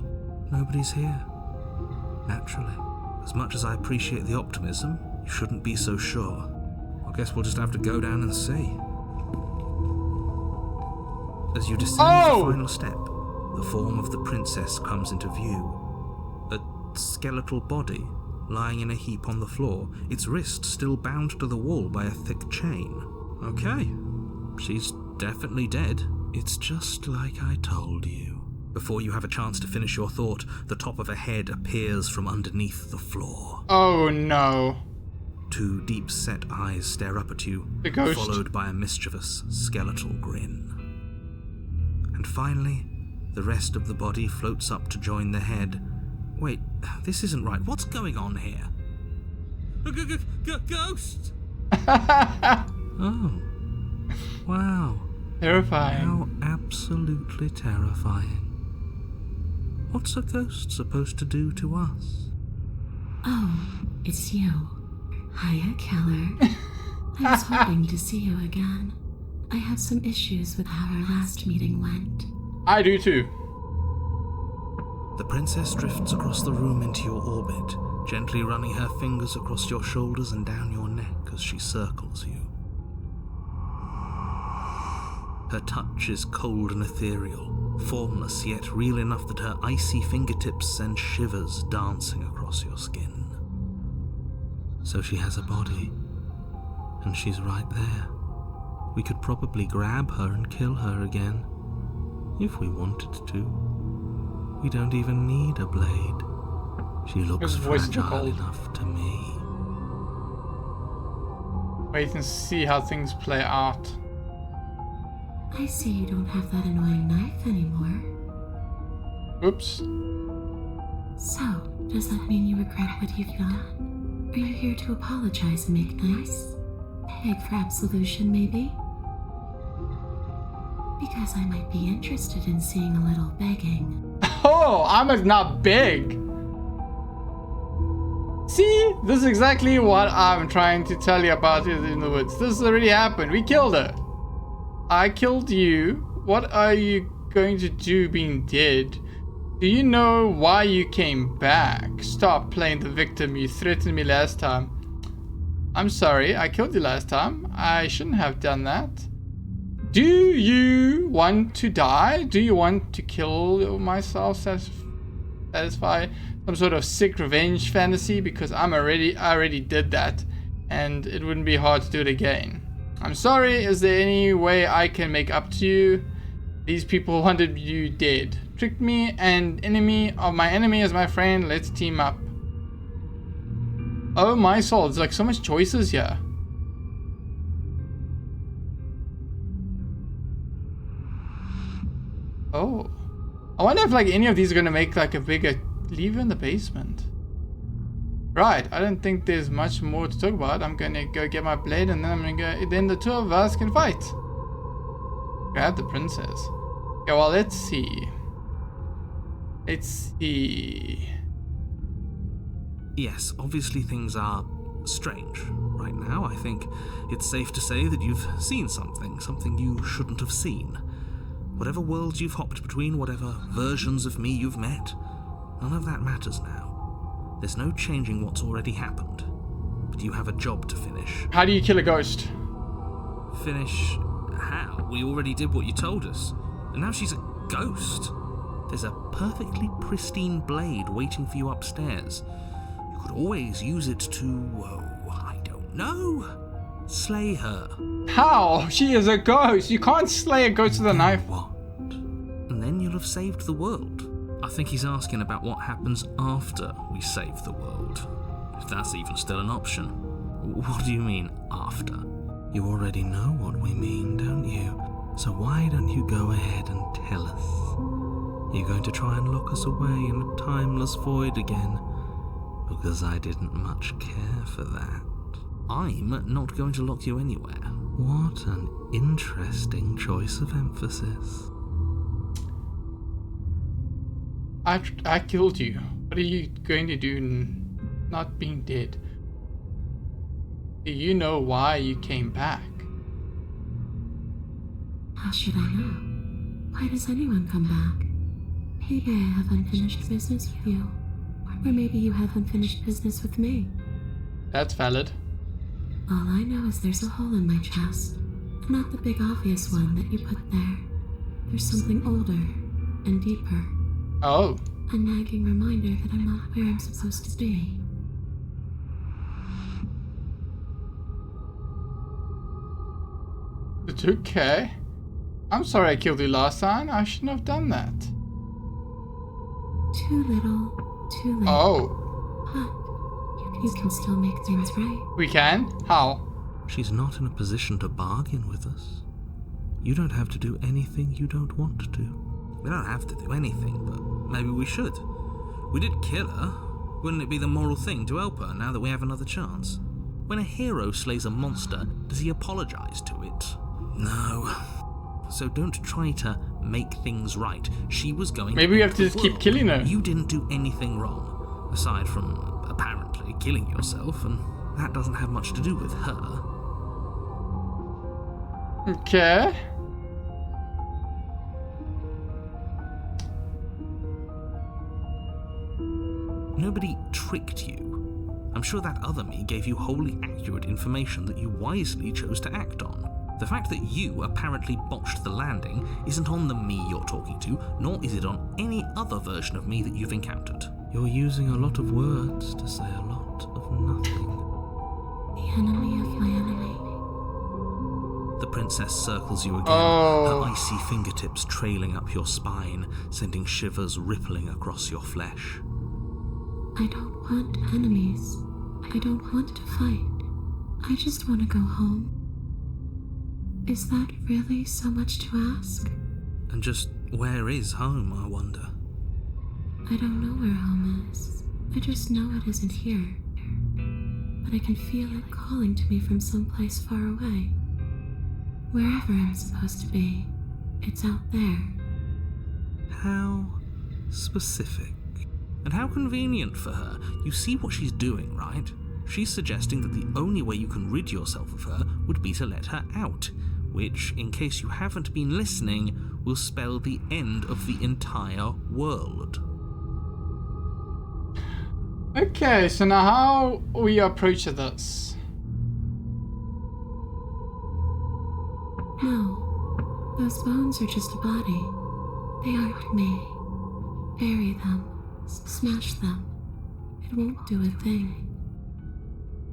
Nobody's here. Naturally. As much as I appreciate the optimism, you shouldn't be so sure. I guess we'll just have to go down and see. As you descend the final step, the form of the princess comes into view. A skeletal body lying in a heap on the floor, its wrist still bound to the wall by a thick chain. Okay, she's definitely dead. It's just like I told you. Before you have a chance to finish your thought, the top of a head appears from underneath the floor. Oh no. Two deep-set eyes stare up at you, The ghost. followed by a mischievous, skeletal grin. And finally, the rest of the body floats up to join the head. Wait, this isn't right. What's going on here? Ghost! Oh. Wow. Terrifying. How absolutely terrifying. What's a ghost supposed to do to us? Oh, it's you. Hiya, Keller. I was hoping to see you again. I have some issues with how our last meeting went. I do too. The princess drifts across the room into your orbit, gently running her fingers across your shoulders and down your neck as she circles you. Her touch is cold and ethereal, formless yet real enough that her icy fingertips send shivers dancing across your skin. So she has a body, and she's right there. We could probably grab her and kill her again, if we wanted to. We don't even need a blade. She looks His voice is fragile cold. enough to me. Wait and see how things play out. I see you don't have that annoying knife anymore. Oops. So, does that mean you regret what you've done? Are you here to apologize and make nice? Beg for absolution, maybe? Because I might be interested in seeing a little begging. Oh, I'm not big. See, this is exactly what I'm trying to tell you about it in the woods. This already happened. We killed her. I killed you. What are you going to do being dead? Do you know why you came back? Stop playing the victim. You threatened me last time. I'm sorry, I killed you last time. I shouldn't have done that. Do you want to die? Do you want to kill myself? Satisfy some sort of sick revenge fantasy? Because I already did that, and it wouldn't be hard to do it again. I'm sorry, is there any way I can make up to you? These people wanted you dead. Tricked me, and enemy of my enemy is my friend. Let's team up. Oh my soul, there's like so much choices here. Oh. I wonder if like any of these are gonna make like a bigger lever in the basement. Right, I don't think there's much more to talk about. I'm gonna go get my blade and then I'm gonna go, then the two of us can fight. Grab the princess. Okay, well, let's see. Let's see. Yes, obviously things are strange right now. I think it's safe to say that you've seen something you shouldn't have seen. Whatever worlds you've hopped between, whatever versions of me you've met, none of that matters now. There's no changing what's already happened, but you have a job to finish. How do you kill a ghost? Finish how? We already did what you told us, and now she's a ghost. There's a perfectly pristine blade waiting for you upstairs. You could always use it to, I don't know, slay her. How? She is a ghost. You can't slay a ghost with a knife. What? And then you'll have saved the world. I think he's asking about what happens after we save the world. If that's even still an option. What do you mean, after? You already know what we mean, don't you? So why don't you go ahead and tell us? You're going to try and lock us away in a timeless void again? Because I didn't much care for that. I'm not going to lock you anywhere. What an interesting choice of emphasis. I killed you. What are you going to do not being dead? Do you know why you came back? How should I know? Why does anyone come back? Maybe I have unfinished business with you. Or maybe you have unfinished business with me. That's valid. All I know is there's a hole in my chest. Not the big obvious one that you put there. There's something older and deeper. Oh. A nagging reminder that I'm not where I'm supposed to be. It's okay. I'm sorry I killed you last time. I shouldn't have done that. Too little, too late. Oh. But you can still make things right. We can? How? She's not in a position to bargain with us. You don't have to do anything you don't want to. We don't have to do anything, but maybe we should. We did kill her. Wouldn't it be the moral thing to help her now that we have another chance? When a hero slays a monster, does he apologize to it? No. So don't try to make things right. She was going Maybe we have to just keep killing her. You didn't do anything wrong, aside from apparently killing yourself, and that doesn't have much to do with her. Okay. Nobody tricked you. I'm sure that other me gave you wholly accurate information that you wisely chose to act on. The fact that you apparently botched the landing isn't on the me you're talking to, nor is it on any other version of me that you've encountered. You're using a lot of words to say a lot of nothing. The enemy of my enemy. The princess circles you again, Oh. her icy fingertips trailing up your spine, sending shivers rippling across your flesh. I don't want enemies. I don't want to fight. I just want to go home. Is that really so much to ask? And just where is home, I wonder? I don't know where home is. I just know it isn't here. But I can feel it calling to me from someplace far away. Wherever I'm supposed to be, it's out there. How specific. And how convenient for her. You see what she's doing, right? She's suggesting that the only way you can rid yourself of her would be to let her out, which, in case you haven't been listening, will spell the end of the entire world. Okay, so now how we approach this? No, those bones are just a body. They aren't me. Bury them. Smash them. It won't do a thing.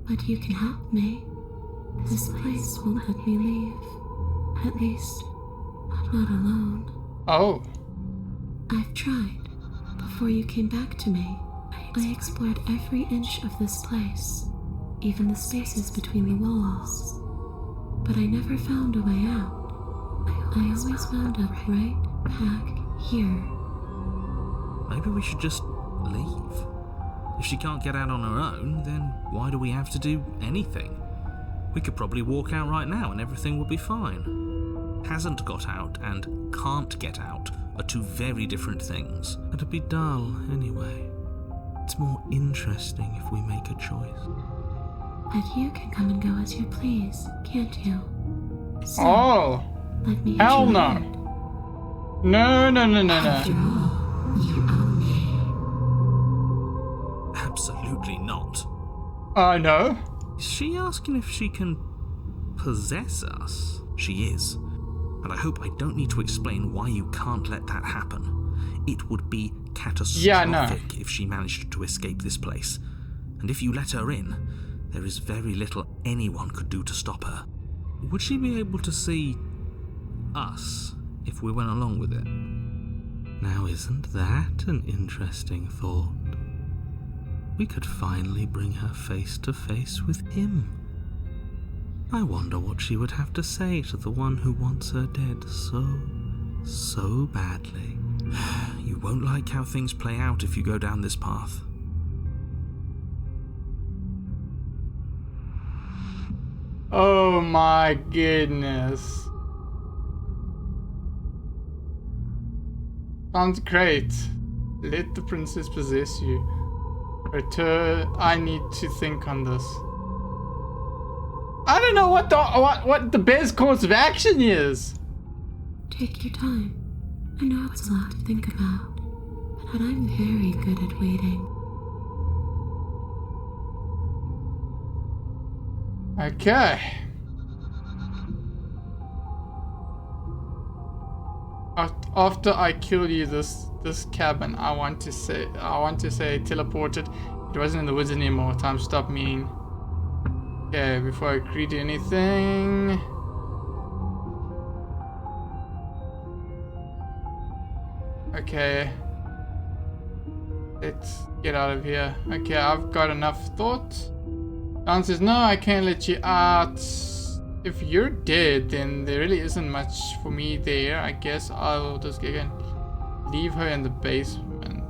But you can help me. This place won't let me leave. At least, not alone. Oh. I've tried. Before you came back to me, I explored every inch of this place, even the spaces between the walls. But I never found a way out. I always wound up right back here. Maybe we should just leave. If she can't get out on her own, then why do we have to do anything? We could probably walk out right now and everything would be fine. Hasn't got out and can't get out are two very different things. It'd be dull anyway. It's more interesting if we make a choice. But you can come and go as you please, can't you? So, Oh. let me Hell hit your no. head. No. After all, you own me. Absolutely not. No. Is she asking if she can possess us? She is. And I hope I don't need to explain why you can't let that happen. It would be catastrophic Yeah, no. if she managed to escape this place. And if you let her in, There is very little anyone could do to stop her. Would she be able to see us if we went along with it? Now, isn't that an interesting thought? We could finally bring her face to face with him. I wonder what she would have to say to the one who wants her dead so badly. You won't like how things play out if you go down this path. Oh my goodness. Sounds great. Let the princess possess you. Return. I need to think on this. I don't know what the best course of action is. Take your time. I know it's a lot to think about, but I'm very good at waiting. Okay. After I kill you, this cabin, I want to say teleported. It wasn't in the woods anymore. Time stop meaning. Okay, before I agree to anything. Okay. Let's get out of here. Okay, I've got enough thought. Don says, no, I can't let you out. If you're dead, then there really isn't much for me there. I guess I'll just again leave her in the basement.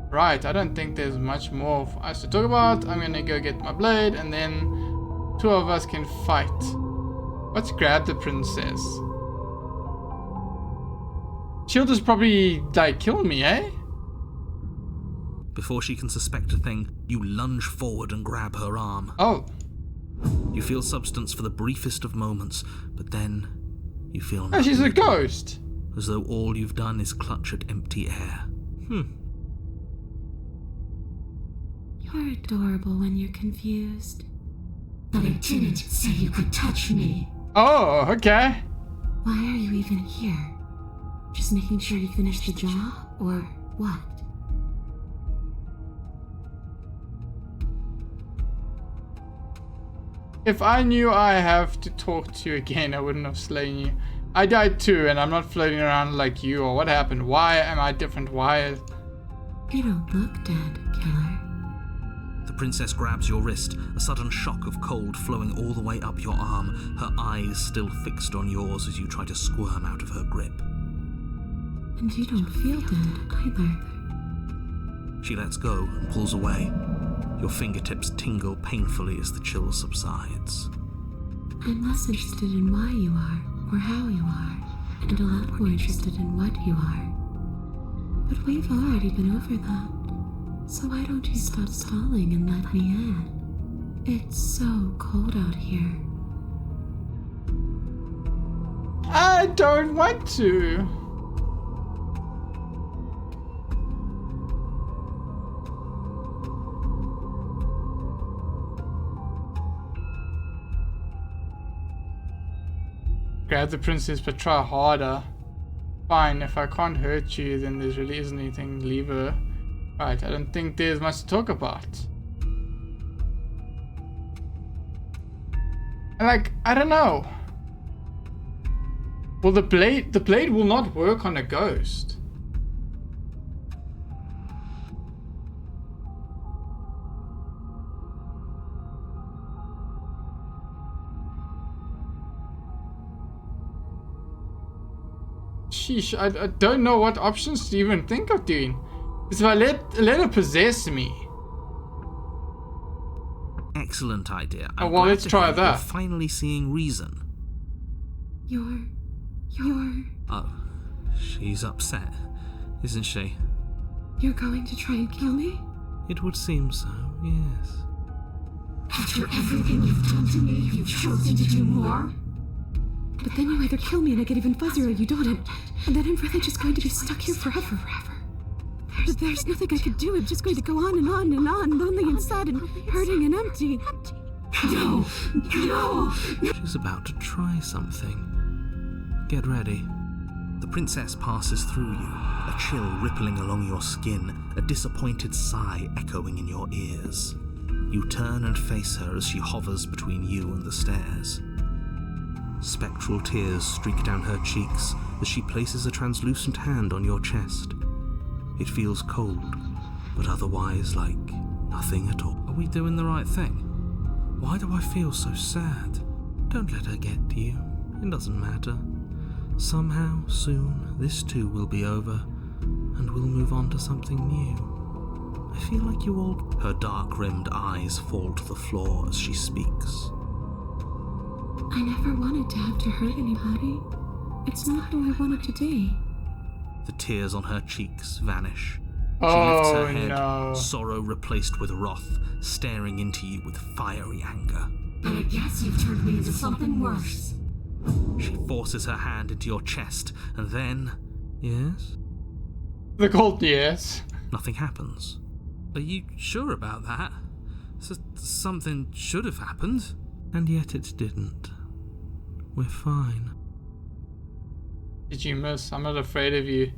Right, I don't think there's much more for us to talk about. I'm gonna go get my blade and then two of us can fight. Let's grab the princess. She'll just probably like kill me, eh? Before she can suspect a thing, you lunge forward and grab her arm. Oh. You feel substance for the briefest of moments, but then you feel nothing. Oh, she's a ghost. As though all you've done is clutch at empty air. You're adorable when you're confused. But I didn't say you could touch me. Oh, okay. Why are you even here? Just making sure you finish the job, or what? If I knew I have to talk to you again, I wouldn't have slain you. I died too, and I'm not floating around like you, or what happened? Why am I different? Why? You don't look dead, killer. The princess grabs your wrist, a sudden shock of cold flowing all the way up your arm, her eyes still fixed on yours as you try to squirm out of her grip. And you don't feel dead, either. She lets go and pulls away. Your fingertips tingle painfully as the chill subsides. I'm less interested in why you are, or how you are, and a lot more interested in what you are. But we've already been over that. So why don't you stop stalling and let me in? It's so cold out here. I don't want to. Grab the princess, but try harder. Fine, if I can't hurt you, then there really isn't anything. Leave her. Right, I don't think there's much to talk about. Like, I don't know. Well, the blade will not work on a ghost. Sheesh, I don't know what options to even think of doing. Because if I let her possess me. Excellent idea. Oh, well, let's try that. You're finally seeing reason. You're... Oh, she's upset, isn't she? You're going to try and kill me? It would seem so, yes. After everything you've done to me, you've chosen to do more? But then you either kill me and I get even fuzzier or you don't, and then I'm really just going to be stuck here forever. There's nothing I could do. I'm just going to go on and on and on, lonely and sad and hurting and empty. No! She's about to try something. Get ready. The princess passes through you, a chill rippling along your skin, a disappointed sigh echoing in your ears. You turn and face her as she hovers between you and the stairs. Spectral tears streak down her cheeks as she places a translucent hand on your chest. It feels cold, but otherwise like nothing at all. Are we doing the right thing? Why do I feel so sad? Don't let her get to you. It doesn't matter. Somehow, soon, this too will be over, and we'll move on to something new. I feel like you all... Her dark-rimmed eyes fall to the floor as she speaks. I never wanted to have to hurt anybody. It's not who I wanted to be. The tears on her cheeks vanish. She lifts her head, no. sorrow replaced with wrath, staring into you with fiery anger. But I guess you've turned me into something worse. She forces her hand into your chest, and then... Yes? The cold yes. Nothing happens. Are you sure about that? Something should have happened. And yet it didn't. We're fine. Did you miss? I'm not afraid of you.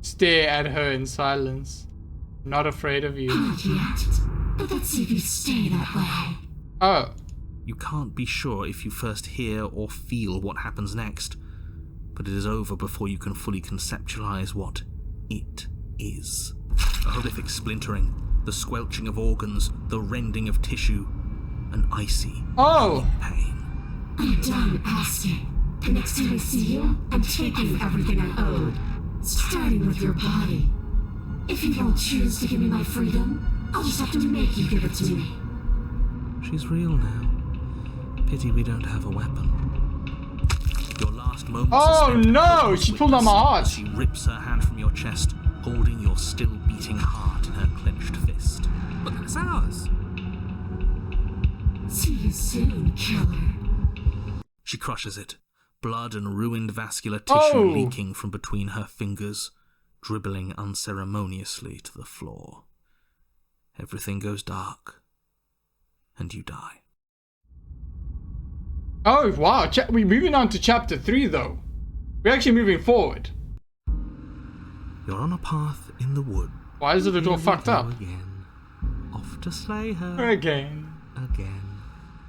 Stare at her in silence. Not afraid of you. Not yet. But let's see if you stay that way. Oh. You can't be sure if you first hear or feel what happens next, but it is over before you can fully conceptualize what it is. The horrific splintering, the squelching of organs, the rending of tissue, an icy pain. I'm done asking. The next time I see you, I'm taking everything I owed, starting with your body. If you don't choose to give me my freedom, I'll just have to make you give it to me. She's real now. Pity we don't have a weapon. Your last moments are spent no! She pulled on my heart. She rips her hand from your chest, holding your still beating heart in her clenched fist. But that's ours. See you soon, killer. She crushes it, blood and ruined vascular tissue leaking from between her fingers, dribbling unceremoniously to the floor. Everything goes dark, and you die. Oh, wow. We're moving on to chapter 3, though. We're actually moving forward. You're on a path in the wood. Why is it all fucked up? Again. Off to slay her. Again.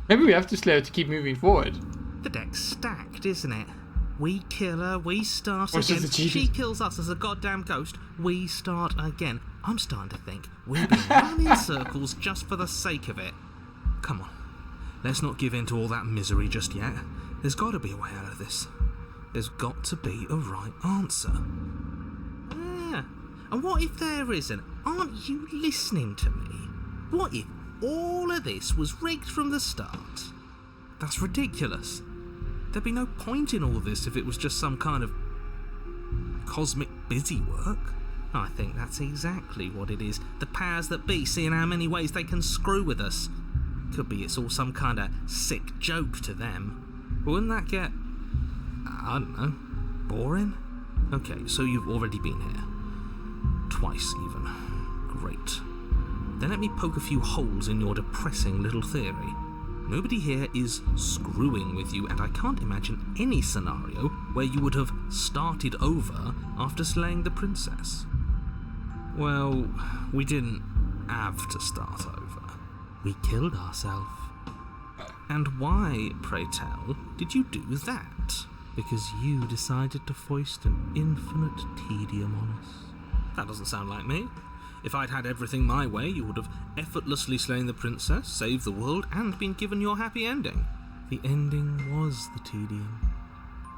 Maybe we have to slay her to keep moving forward. The deck's stacked, isn't it? We kill her, we start What's again. this, She kills us as a goddamn ghost, we start again. I'm starting to think we've been running in circles just for the sake of it. Come on. Let's not give in to all that misery just yet. There's got to be a way out of this. There's got to be a right answer. Yeah. And what if there isn't? Aren't you listening to me? What if all of this was rigged from the start? That's ridiculous. There'd be no point in all this if it was just some kind of cosmic busy work. I think that's exactly what it is. The powers that be seeing how many ways they can screw with us. Could be it's all some kind of sick joke to them. Wouldn't that get, I don't know, boring? Okay, so you've already been here. Twice even. Great. Then let me poke a few holes in your depressing little theory. Nobody here is screwing with you, and I can't imagine any scenario where you would have started over after slaying the princess. Well, we didn't have to start over. We killed ourselves. And why, pray tell, did you do that? Because you decided to foist an infinite tedium on us. That doesn't sound like me. If I'd had everything my way, you would have effortlessly slain the princess, saved the world, and been given your happy ending. The ending was the tedium.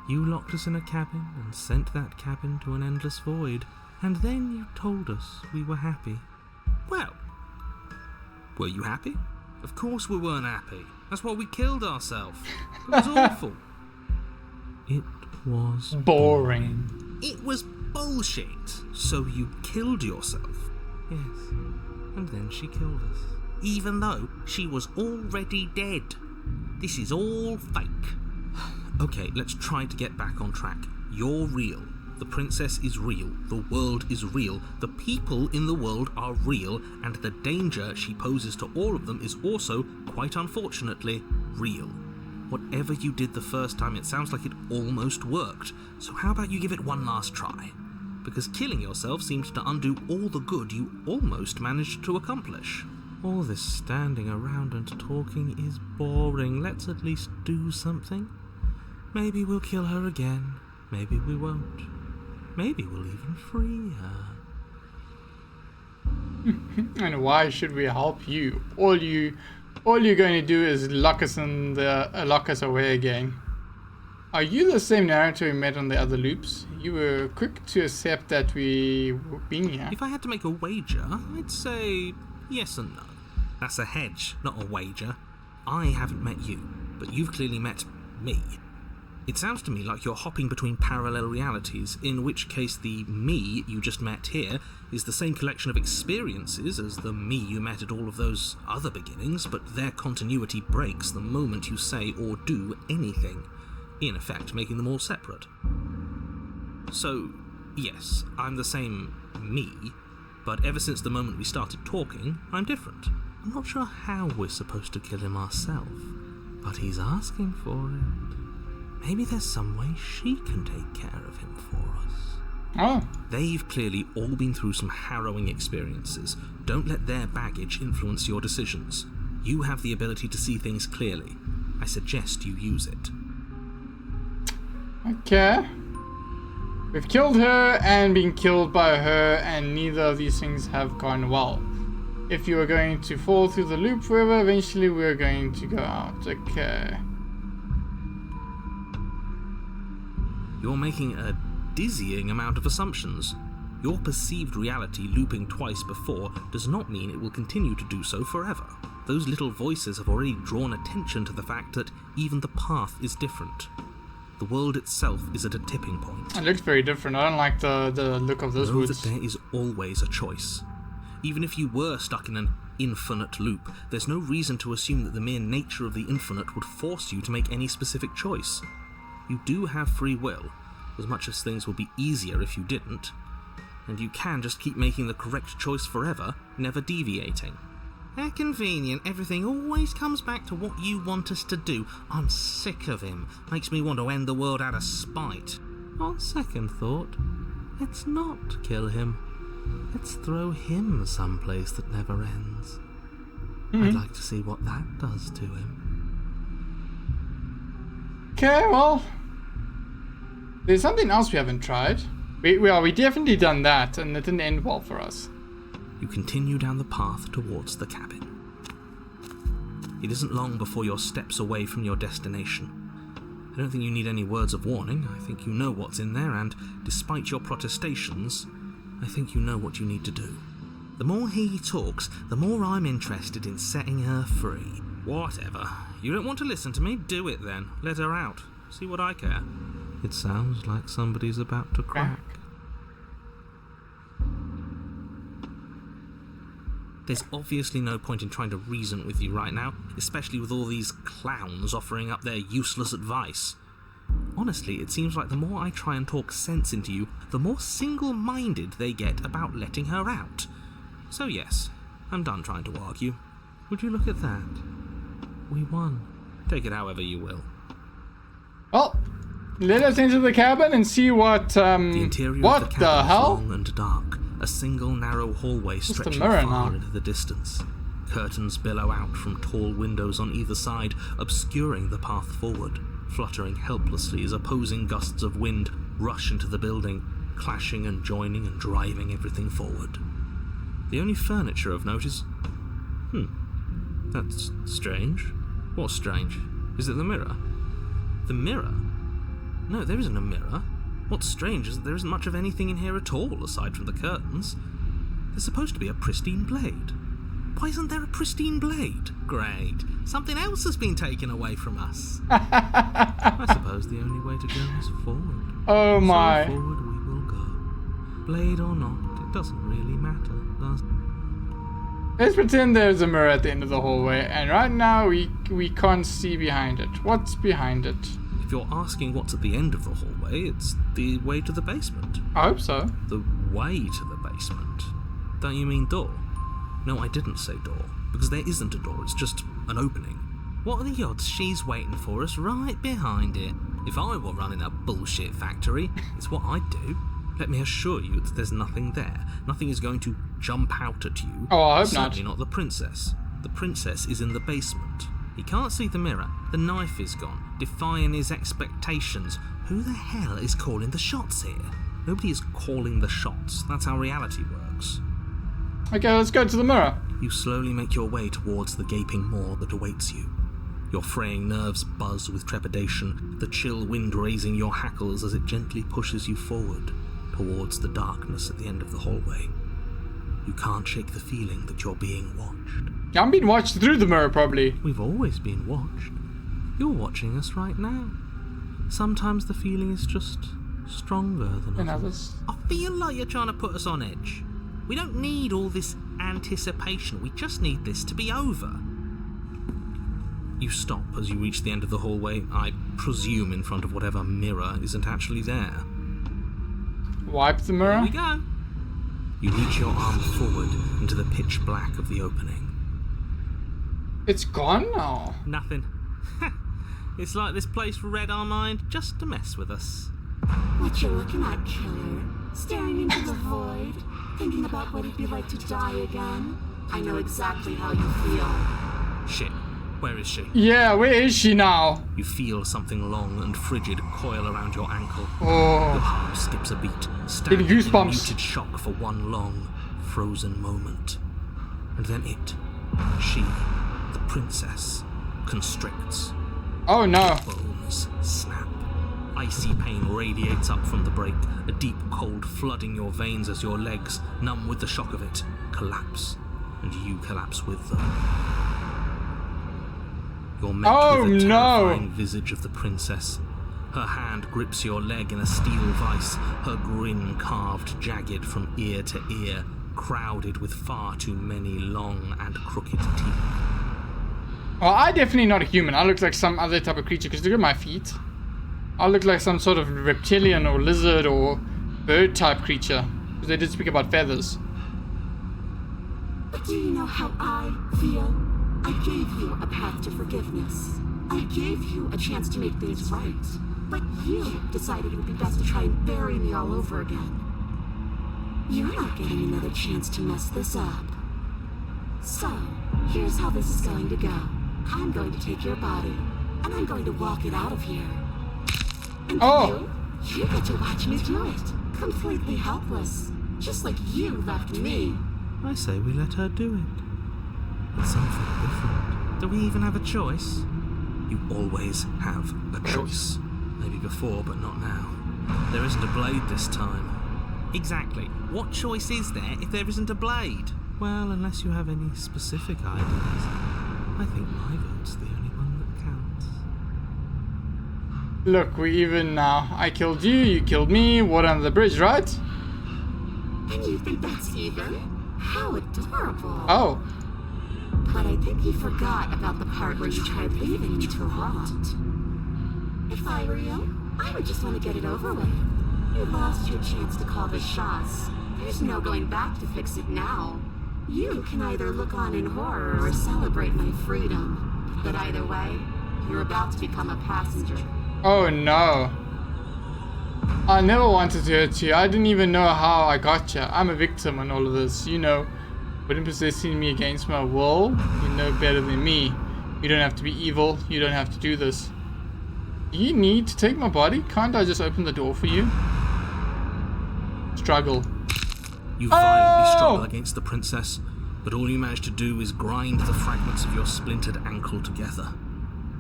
You locked us in a cabin and sent that cabin to an endless void, and then you told us we were happy. Well, were you happy? Of course we weren't happy. That's why we killed ourselves. It was awful. It was boring. It was bullshit. So you killed yourself. Yes, and then she killed us. Even though she was already dead. This is all fake. Okay, let's try to get back on track. You're real. The princess is real. The world is real. The people in the world are real. And the danger she poses to all of them is also, quite unfortunately, real. Whatever you did the first time, it sounds like it almost worked. So how about you give it one last try? Because killing yourself seems to undo all the good you almost managed to accomplish. All this standing around and talking is boring. Let's at least do something. Maybe we'll kill her again. Maybe we won't. Maybe we'll even free her. And why should we help you? All you're going to do is lock us away again. Are you the same narrator we met on the other loops? You were quick to accept that we were being here. If I had to make a wager, I'd say yes and no. That's a hedge, not a wager. I haven't met you, but you've clearly met me. It sounds to me like you're hopping between parallel realities, in which case the me you just met here is the same collection of experiences as the me you met at all of those other beginnings, but their continuity breaks the moment you say or do anything, in effect making them all separate. So, yes, I'm the same me, but ever since the moment we started talking, I'm different. I'm not sure how we're supposed to kill him ourselves, but he's asking for it. Maybe there's some way she can take care of him for us. Oh. They've clearly all been through some harrowing experiences. Don't let their baggage influence your decisions. You have the ability to see things clearly. I suggest you use it. Okay. We've killed her and been killed by her, and neither of these things have gone well. If you are going to fall through the loop forever, eventually we're going to go out. Okay. You're making a dizzying amount of assumptions. Your perceived reality looping twice before does not mean it will continue to do so forever. Those little voices have already drawn attention to the fact that even the path is different. The world itself is at a tipping point. It looks very different. I don't like the look of those woods. Know that there is always a choice. Even if you were stuck in an infinite loop, there's no reason to assume that the mere nature of the infinite would force you to make any specific choice. You do have free will, as much as things would be easier if you didn't, and you can just keep making the correct choice forever, never deviating. How convenient, everything always comes back to what you want us to do. I'm sick of him. Makes me want to end the world out of spite. On second thought, let's not kill him. Let's throw him someplace that never ends. I'd like to see what that does to him. Okay, well, there's something else we haven't tried. We definitely done that, and it didn't end well for us. You continue down the path towards the cabin. It isn't long before you're steps away from your destination. I don't think you need any words of warning. I think you know what's in there, and despite your protestations, I think you know what you need to do. The more he talks, the more I'm interested in setting her free. Whatever. You don't want to listen to me? Do it then. Let her out. See what I care. It sounds like somebody's about to crack. There's obviously no point in trying to reason with you right now, especially with all these clowns offering up their useless advice. Honestly, it seems like the more I try and talk sense into you, the more single-minded they get about letting her out. So yes, I'm done trying to argue. Would you look at that? We won. Take it however you will. Well, let us into the cabin and see what, The interior what of the the cabin is hell? long and dark. A single narrow hallway stretching mirror far now. into the distance. Curtains billow out from tall windows on either side, obscuring the path forward, fluttering helplessly as opposing gusts of wind rush into the building, clashing and joining and driving everything forward. The only furniture of note is... That's strange. What's strange? Is it the mirror? The mirror? No, there isn't a mirror. What's strange is that there isn't much of anything in here at all, aside from the curtains. There's supposed to be a pristine blade. Why isn't there a pristine blade? Great. Something else has been taken away from us. I suppose the only way to go is forward. Oh my. So forward we will go. Blade or not, it doesn't really matter, does it? Let's pretend there's a mirror at the end of the hallway, and right now we can't see behind it. What's behind it? If you're asking what's at the end of the hallway, it's the way to the basement. I hope so. The way to the basement? Don't you mean door? No, I didn't say door, because there isn't a door, it's just an opening. What are the odds she's waiting for us right behind it? If I were running a bullshit factory, it's what I'd do. Let me assure you that there's nothing there. Nothing is going to jump out at you. Oh, I hope Certainly not. not the princess. The princess is in the basement. He can't see the mirror. The knife is gone, defying his expectations. Who the hell is calling the shots here? Nobody is calling the shots. That's how reality works. Okay, let's go to the mirror. You slowly make your way towards the gaping maw that awaits you. Your fraying nerves buzz with trepidation, the chill wind raising your hackles as it gently pushes you forward towards the darkness at the end of the hallway. You can't shake the feeling that you're being watched. I'm being watched through the mirror, probably. We've always been watched. You're watching us right now. Sometimes the feeling is just stronger than And others. I feel like you're trying to put us on edge. We don't need all this anticipation. We just need this to be over. You stop as you reach the end of the hallway, I presume in front of whatever mirror isn't actually there. Wipe the mirror. Here we go. You reach your arm forward into the pitch black of the opening. It's gone now. Nothing. It's like this place read our mind just to mess with us. What you looking at, killer? Staring into the void? Thinking about what it'd be like to die again? I know exactly how you feel. Shit. Where is she? Yeah, where is she now? You feel something long and frigid coil around your ankle. Your Oh, heart skips a beat, standing in goosebumps. muted shock for one long, frozen moment. And then it, she, the princess, constricts. oh no. Bones snap. Icy pain radiates up from the break, a deep cold flooding your veins as your legs, numb with the shock of it, collapse. And you collapse with them. You're met Oh, with the no. terrifying visage of the princess. Her hand grips your leg in a steel vice, her grin carved jagged from ear to ear, crowded with far too many long and crooked teeth. Well, I definitely not a human. I look like some other type of creature because look at my feet. I look like some sort of reptilian or lizard or bird type creature. Because they did speak about feathers. But do you know how I feel? I gave you a path to forgiveness. I gave you a chance to make things right. But you decided it would be best to try and bury me all over again. You're not getting another chance to mess this up. So, here's how this is going to go. I'm going to take your body, and I'm going to walk it out of here. And you get to watch me do it. Completely helpless. Just like you left me. I say we let her do it. It's something different. Do we even have a choice? You always have a choice. Maybe before, but not now. There isn't a blade this time. Exactly. What choice is there if there isn't a blade? Well, unless you have any specific ideas, I think my vote's the only one that counts. Look, we're even now. I killed you, you killed me. Water under the bridge, right? And you think that's even? How adorable. Oh. But I think you forgot about the part where you tried leaving me to rot. If I were you, I would just want to get it over with. You lost your chance to call the shots. There's no going back to fix it now. You can either look on in horror or celebrate my freedom. But either way, you're about to become a passenger. Oh no. I never wanted to hurt you. I didn't even know how I got you. I'm a victim in all of this, you know. Wouldn't possessing me against my will. You know better than me. You don't have to be evil. You don't have to do this. Do you need to take my body? Can't I just open the door for you? Struggle. You violently struggle against the princess, but all you manage to do is grind the fragments of your splintered ankle together.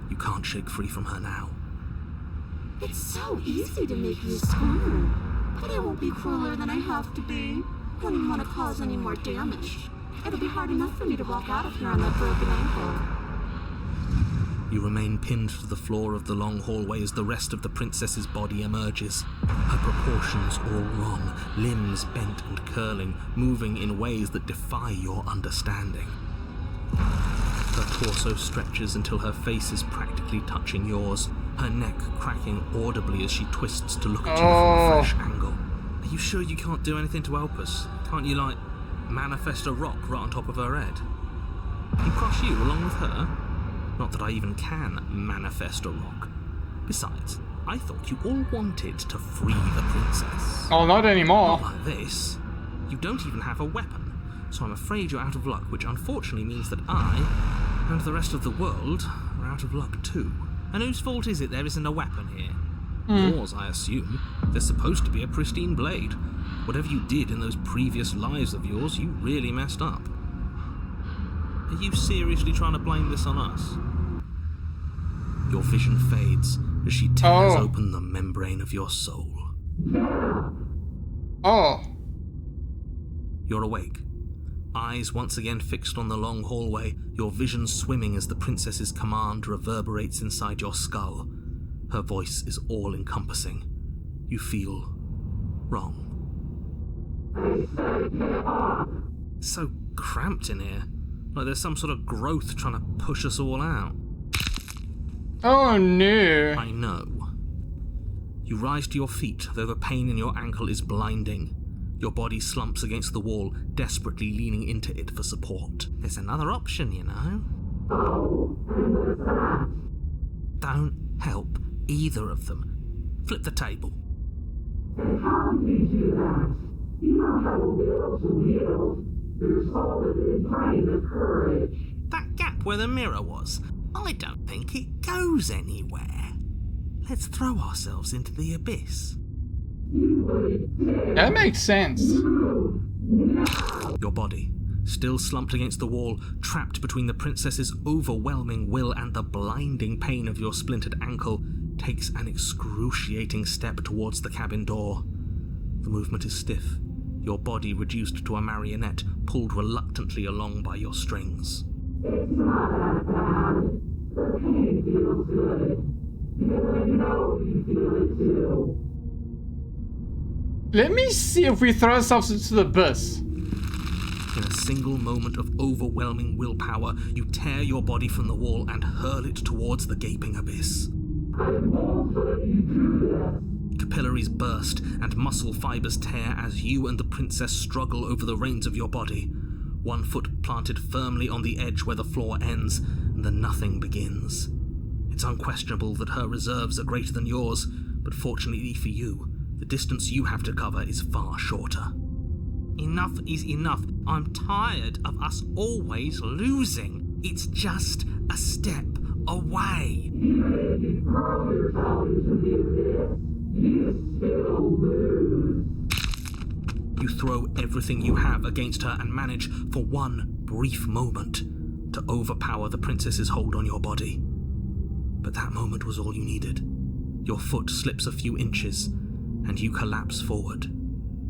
You can't shake free from her now. It's so easy to make you squirm. But I won't be crueler than I have to be. I don't even want to cause any more damage. It'll be hard enough for me to walk out of here on that broken ankle. You remain pinned to the floor of the long hallway as the rest of the princess's body emerges. Her proportions all wrong, limbs bent and curling, moving in ways that defy your understanding. Her torso stretches until her face is practically touching yours, her neck cracking audibly as she twists to look at you from a fresh angle. Are you sure you can't do anything to help us? Can't you, like, manifest a rock right on top of her head? And crush you along with her? Not that I even can manifest a rock. Besides, I thought you all wanted to free the princess. Oh, not anymore. Not like this. You don't even have a weapon. so I'm afraid you're out of luck, which unfortunately means that I, and the rest of the world, are out of luck too. And whose fault is it there isn't a weapon here? Yours, I assume. There's supposed to be a pristine blade. Whatever you did in those previous lives of yours, you really messed up. Are you seriously trying to blame this on us? Your vision fades as she tears open the membrane of your soul. Oh. You're awake. Eyes once again fixed on the long hallway, your vision swimming as the princess's command reverberates inside your skull. Her voice is all-encompassing. You feel wrong. It's so cramped in here. Like there's some sort of growth trying to push us all out. Oh no. I know. You rise to your feet, though the pain in your ankle is blinding. Your body slumps against the wall, desperately leaning into it for support. There's another option, you know. Don't help either of them. Flip the table. How do you do that? You don't have a will to wield. Your soul is inflamed with courage. That gap where the mirror was, I don't think it goes anywhere. Let's throw ourselves into the abyss. That makes sense. Your body, still slumped against the wall, trapped between the princess's overwhelming will and the blinding pain of your splintered ankle, takes an excruciating step towards the cabin door. The movement is stiff, your body reduced to a marionette, pulled reluctantly along by your strings. It's not that bad. The pain feels good. Because I know you feel it too. Let me see if we throw ourselves into the abyss. In a single moment of overwhelming willpower, you tear your body from the wall and hurl it towards the gaping abyss. I won't let you do this. Capillaries burst and muscle fibers tear as you and the princess struggle over the reins of your body. One foot planted firmly on the edge where the floor ends, and the nothing begins. It's unquestionable that her reserves are greater than yours, but fortunately for you, the distance you have to cover is far shorter. Enough is enough. I'm tired of us always losing. It's just a step away. Even if you throw yourself into the abyss, you still lose. You throw everything you have against her and manage, for one brief moment, to overpower the princess's hold on your body. But that moment was all you needed. Your foot slips a few inches, and you collapse forward,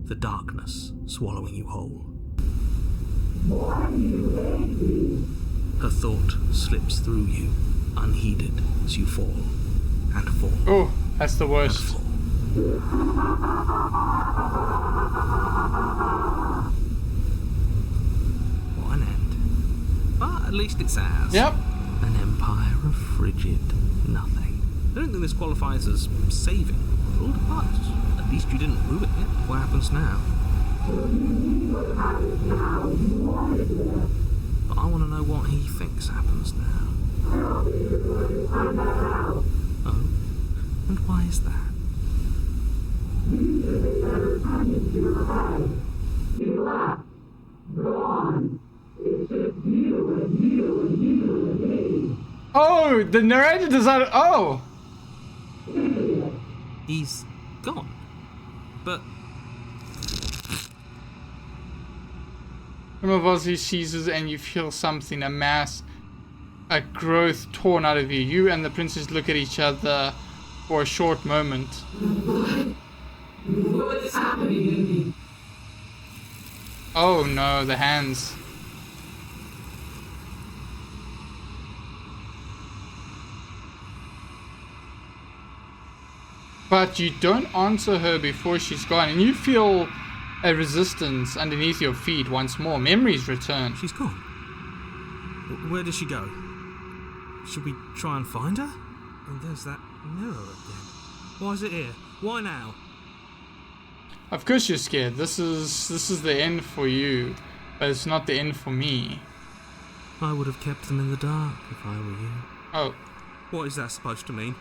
the darkness swallowing you whole. Why are you angry? Her thought slips through you, unheeded, as you fall, and fall. Oh, that's the worst. And fall. What an end. But at least it's ours. Yep. An empire of frigid nothing. I don't think this qualifies as saving the world, but at least you didn't ruin it. What happens now? But I want to know what he thinks happens now. Oh? And why is that? You left. Gone. It's just you and you and you and me. Oh, the narrator decided. Oh. He's gone. But Some of he seizes and you feel something, a mass, a growth torn out of you. You and the princess look at each other for a short moment. What's happening to me? Oh no, the hands. But you don't answer her before she's gone, and you feel a resistance underneath your feet once more. Memories return. she's gone. Where does she go? Should we try and find her? And there's that mirror again. Why is it here? Why now? Of course you're scared. This is the end for you, but it's not the end for me. I would have kept them in the dark if I were you. Oh, What is that supposed to mean?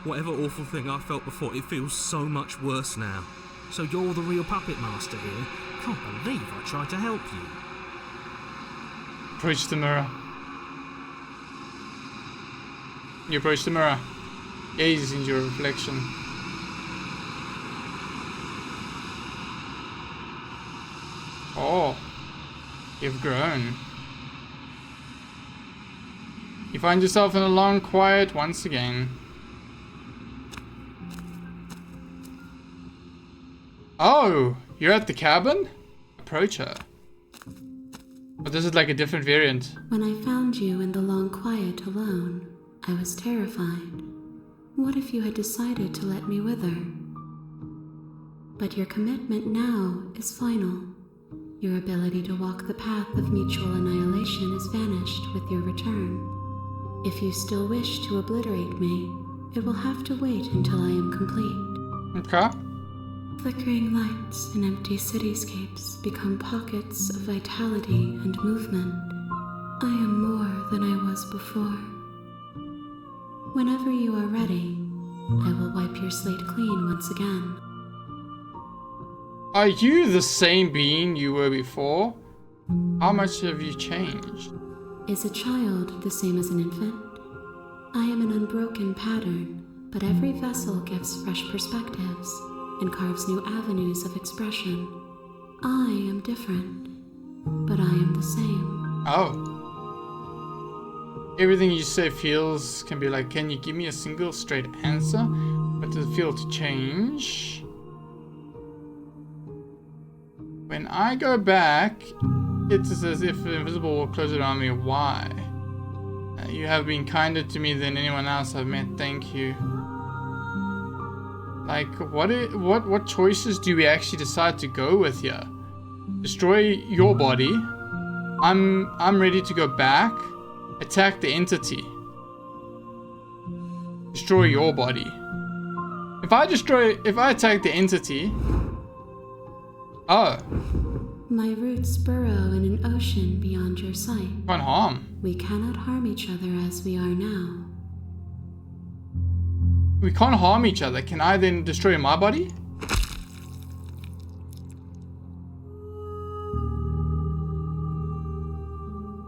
Whatever awful thing I felt before, it feels so much worse now. So you're the real puppet master here? Can't believe I tried to help you. Approach the mirror. You approach the mirror. Gaze into your reflection. Oh, you've grown. You find yourself in a long quiet once again. Oh, you're at the cabin? Approach her. But this is like a different variant. When I found you in the long quiet alone, I was terrified. What if you had decided to let me wither? But your commitment now is final. Your ability to walk the path of mutual annihilation is vanished with your return. If you still wish to obliterate me, it will have to wait until I am complete. Okay. Flickering lights and empty cityscapes become pockets of vitality and movement. I am more than I was before. Whenever you are ready, I will wipe your slate clean once again. Are you the same being you were before? How much have you changed? Is a child the same as an infant? I am an unbroken pattern, but every vessel gives fresh perspectives and carves new avenues of expression. I am different, but I am the same. Oh. Everything you say feels can be like, can you give me a single straight answer? What does it feel to change? When I go back, it's as if the invisible will close around me. Why? You have been kinder to me than anyone else I've met. Thank you. Like, what choices do we actually decide to go with here? Destroy your body. I'm ready to go back. Attack the entity. Destroy your body. If I attack the entity. Oh. My roots burrow in an ocean beyond your sight. Can't harm. We cannot harm each other as we are now. We can't harm each other. Can I then destroy my body?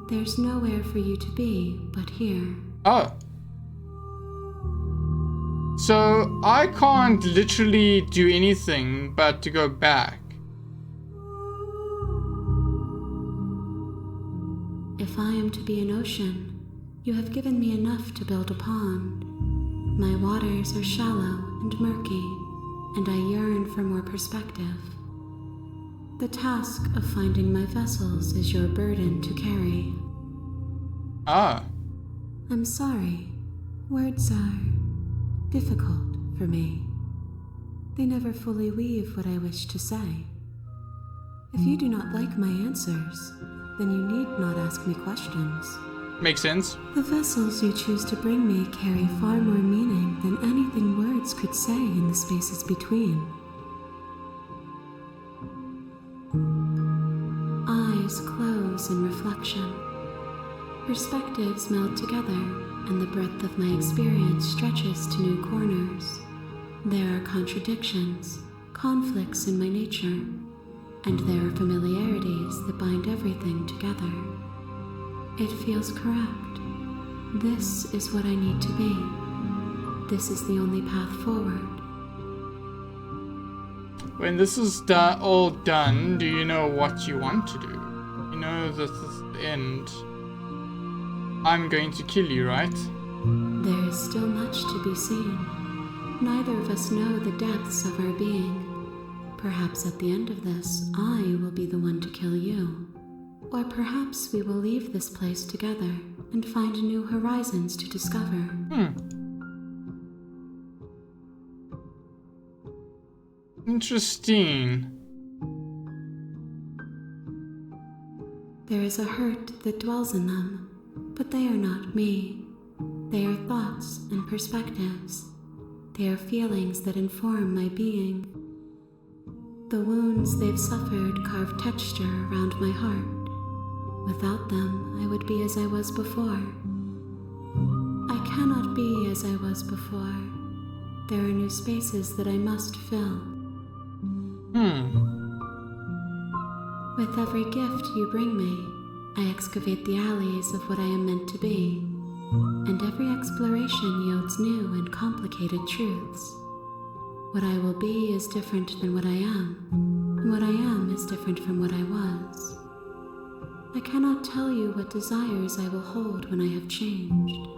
There's nowhere for you to be but here. Oh. So I can't literally do anything but to go back. If I am to be an ocean, you have given me enough to build a pond. My waters are shallow and murky, and I yearn for more perspective. The task of finding my vessels is your burden to carry. Ah. I'm sorry. Words are difficult for me. They never fully weave what I wish to say. If you do not like my answers, then you need not ask me questions. Makes sense. The vessels you choose to bring me carry far more meaning than anything words could say in the spaces between. Eyes close in reflection. Perspectives meld together, and the breadth of my experience stretches to new corners. There are contradictions, conflicts in my nature, and there are familiarities that bind everything together. It feels correct. This is what I need to be. This is the only path forward. When this is all done, do you know what you want to do? You know this is the end. I'm going to kill you, right? There is still much to be seen. Neither of us know the depths of our being. Perhaps at the end of this, I will be the one to kill you. Or perhaps we will leave this place together and find new horizons to discover. Interesting. There is a hurt that dwells in them, but they are not me. They are thoughts and perspectives. They are feelings that inform my being. The wounds they've suffered carve texture around my heart. Without them, I would be as I was before. I cannot be as I was before. There are new spaces that I must fill. With every gift you bring me, I excavate the alleys of what I am meant to be, and every exploration yields new and complicated truths. What I will be is different than what I am, and what I am is different from what I was. I cannot tell you what desires I will hold when I have changed.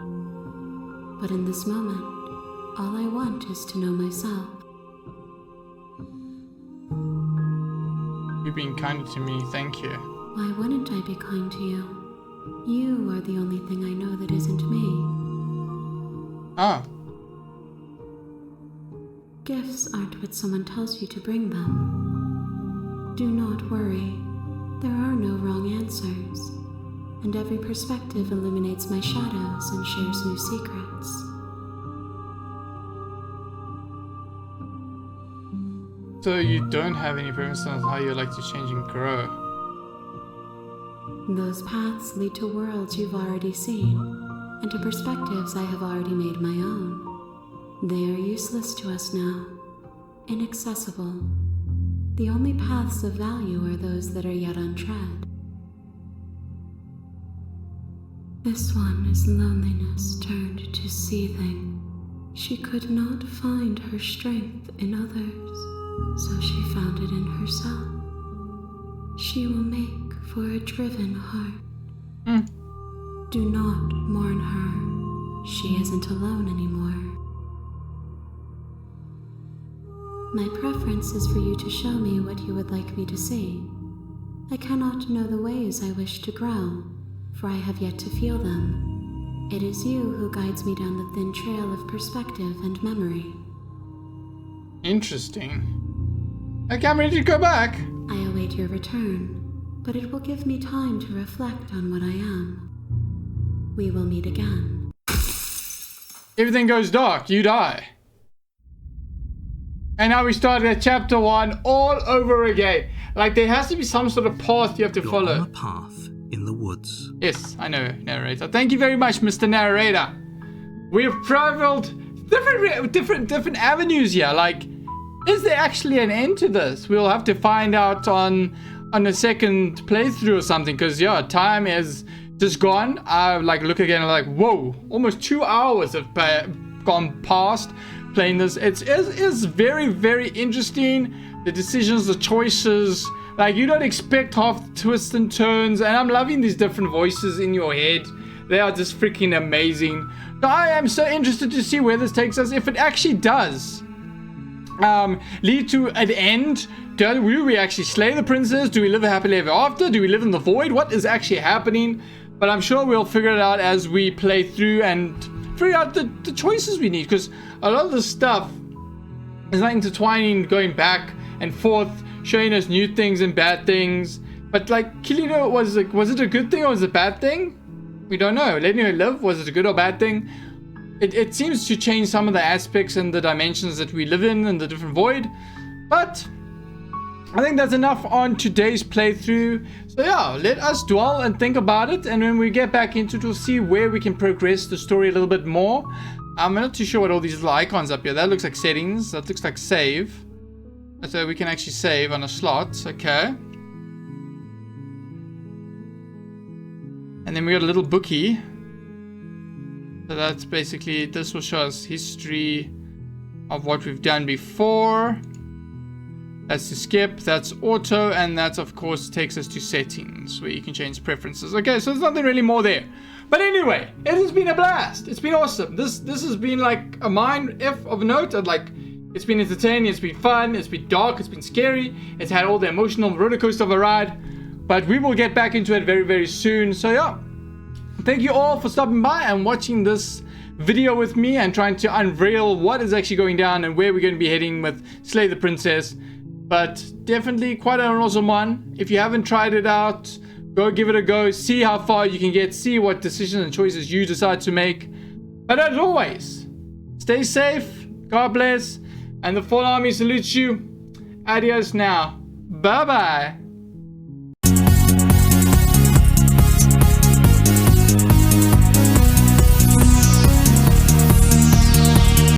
But in this moment, all I want is to know myself. You've been kind to me, thank you. Why wouldn't I be kind to you? You are the only thing I know that isn't me. Oh. Gifts aren't what someone tells you to bring them. Do not worry. There are no wrong answers, and every perspective illuminates my shadows and shares new secrets. So you don't have any preference on how you like to change and grow? Those paths lead to worlds you've already seen, and to perspectives I have already made my own. They are useless to us now, inaccessible. The only paths of value are those that are yet untread. This one is loneliness turned to seething. She could not find her strength in others, so she found it in herself. She will make for a driven heart. Do not mourn her. She isn't alone anymore. My preference is for you to show me what you would like me to see. I cannot know the ways I wish to grow, for I have yet to feel them. It is you who guides me down the thin trail of perspective and memory. Interesting. Okay, I'm ready to go back. I await your return, but it will give me time to reflect on what I am. We will meet again. Everything goes dark, you die. And now we start at chapter 1 all over again. Like, there has to be some sort of path you have to You're follow. on a path in the woods. Yes, I know, narrator. Thank you very much, Mr. Narrator. We have traveled different avenues here. Like, is there actually an end to this? We'll have to find out on a second playthrough or something. Because, yeah, time is just gone. I look again and like, whoa, almost 2 hours have gone past playing this. It is very, very interesting. The decisions, the choices, like, you don't expect half the twists and turns, and I'm loving these different voices in your head. They are just freaking amazing. I am so interested to see where this takes us. If it actually does lead to an end, do we actually slay the princess? Do we live happily ever after? Do we live in the void? What is actually happening? But I'm sure we'll figure it out as we play through and figure out the choices we need, because a lot of the stuff is like intertwining, going back and forth, showing us new things and bad things. But like, killing her, was it a good thing or was it a bad thing? We don't know. Letting her live, was it a good or bad thing? It seems to change some of the aspects and the dimensions that we live in the different void. But I think that's enough on today's playthrough. So yeah, let us dwell and think about it, and when we get back into it, we'll see where we can progress the story a little bit more. I'm not too sure what all these little icons up here. That looks like settings. That looks like save. So we can actually save on a slot. Okay. And then we got a little bookie. So that's basically, this will show us history of what we've done before. That's to skip, that's auto, and that of course takes us to settings where you can change preferences. Okay, so there's nothing really more there. But anyway, it has been a blast. It's been awesome. This has been like a mind F of note. It's been entertaining, it's been fun, it's been dark, it's been scary. It's had all the emotional roller coaster of a ride. But we will get back into it very, very soon. So yeah, thank you all for stopping by and watching this video with me and trying to unveil what is actually going down and where we're going to be heading with Slay the Princess. But definitely quite an awesome one. If you haven't tried it out, go give it a go. See how far you can get. See what decisions and choices you decide to make. But as always, stay safe. God bless. And the full army salutes you. Adios now. Bye-bye.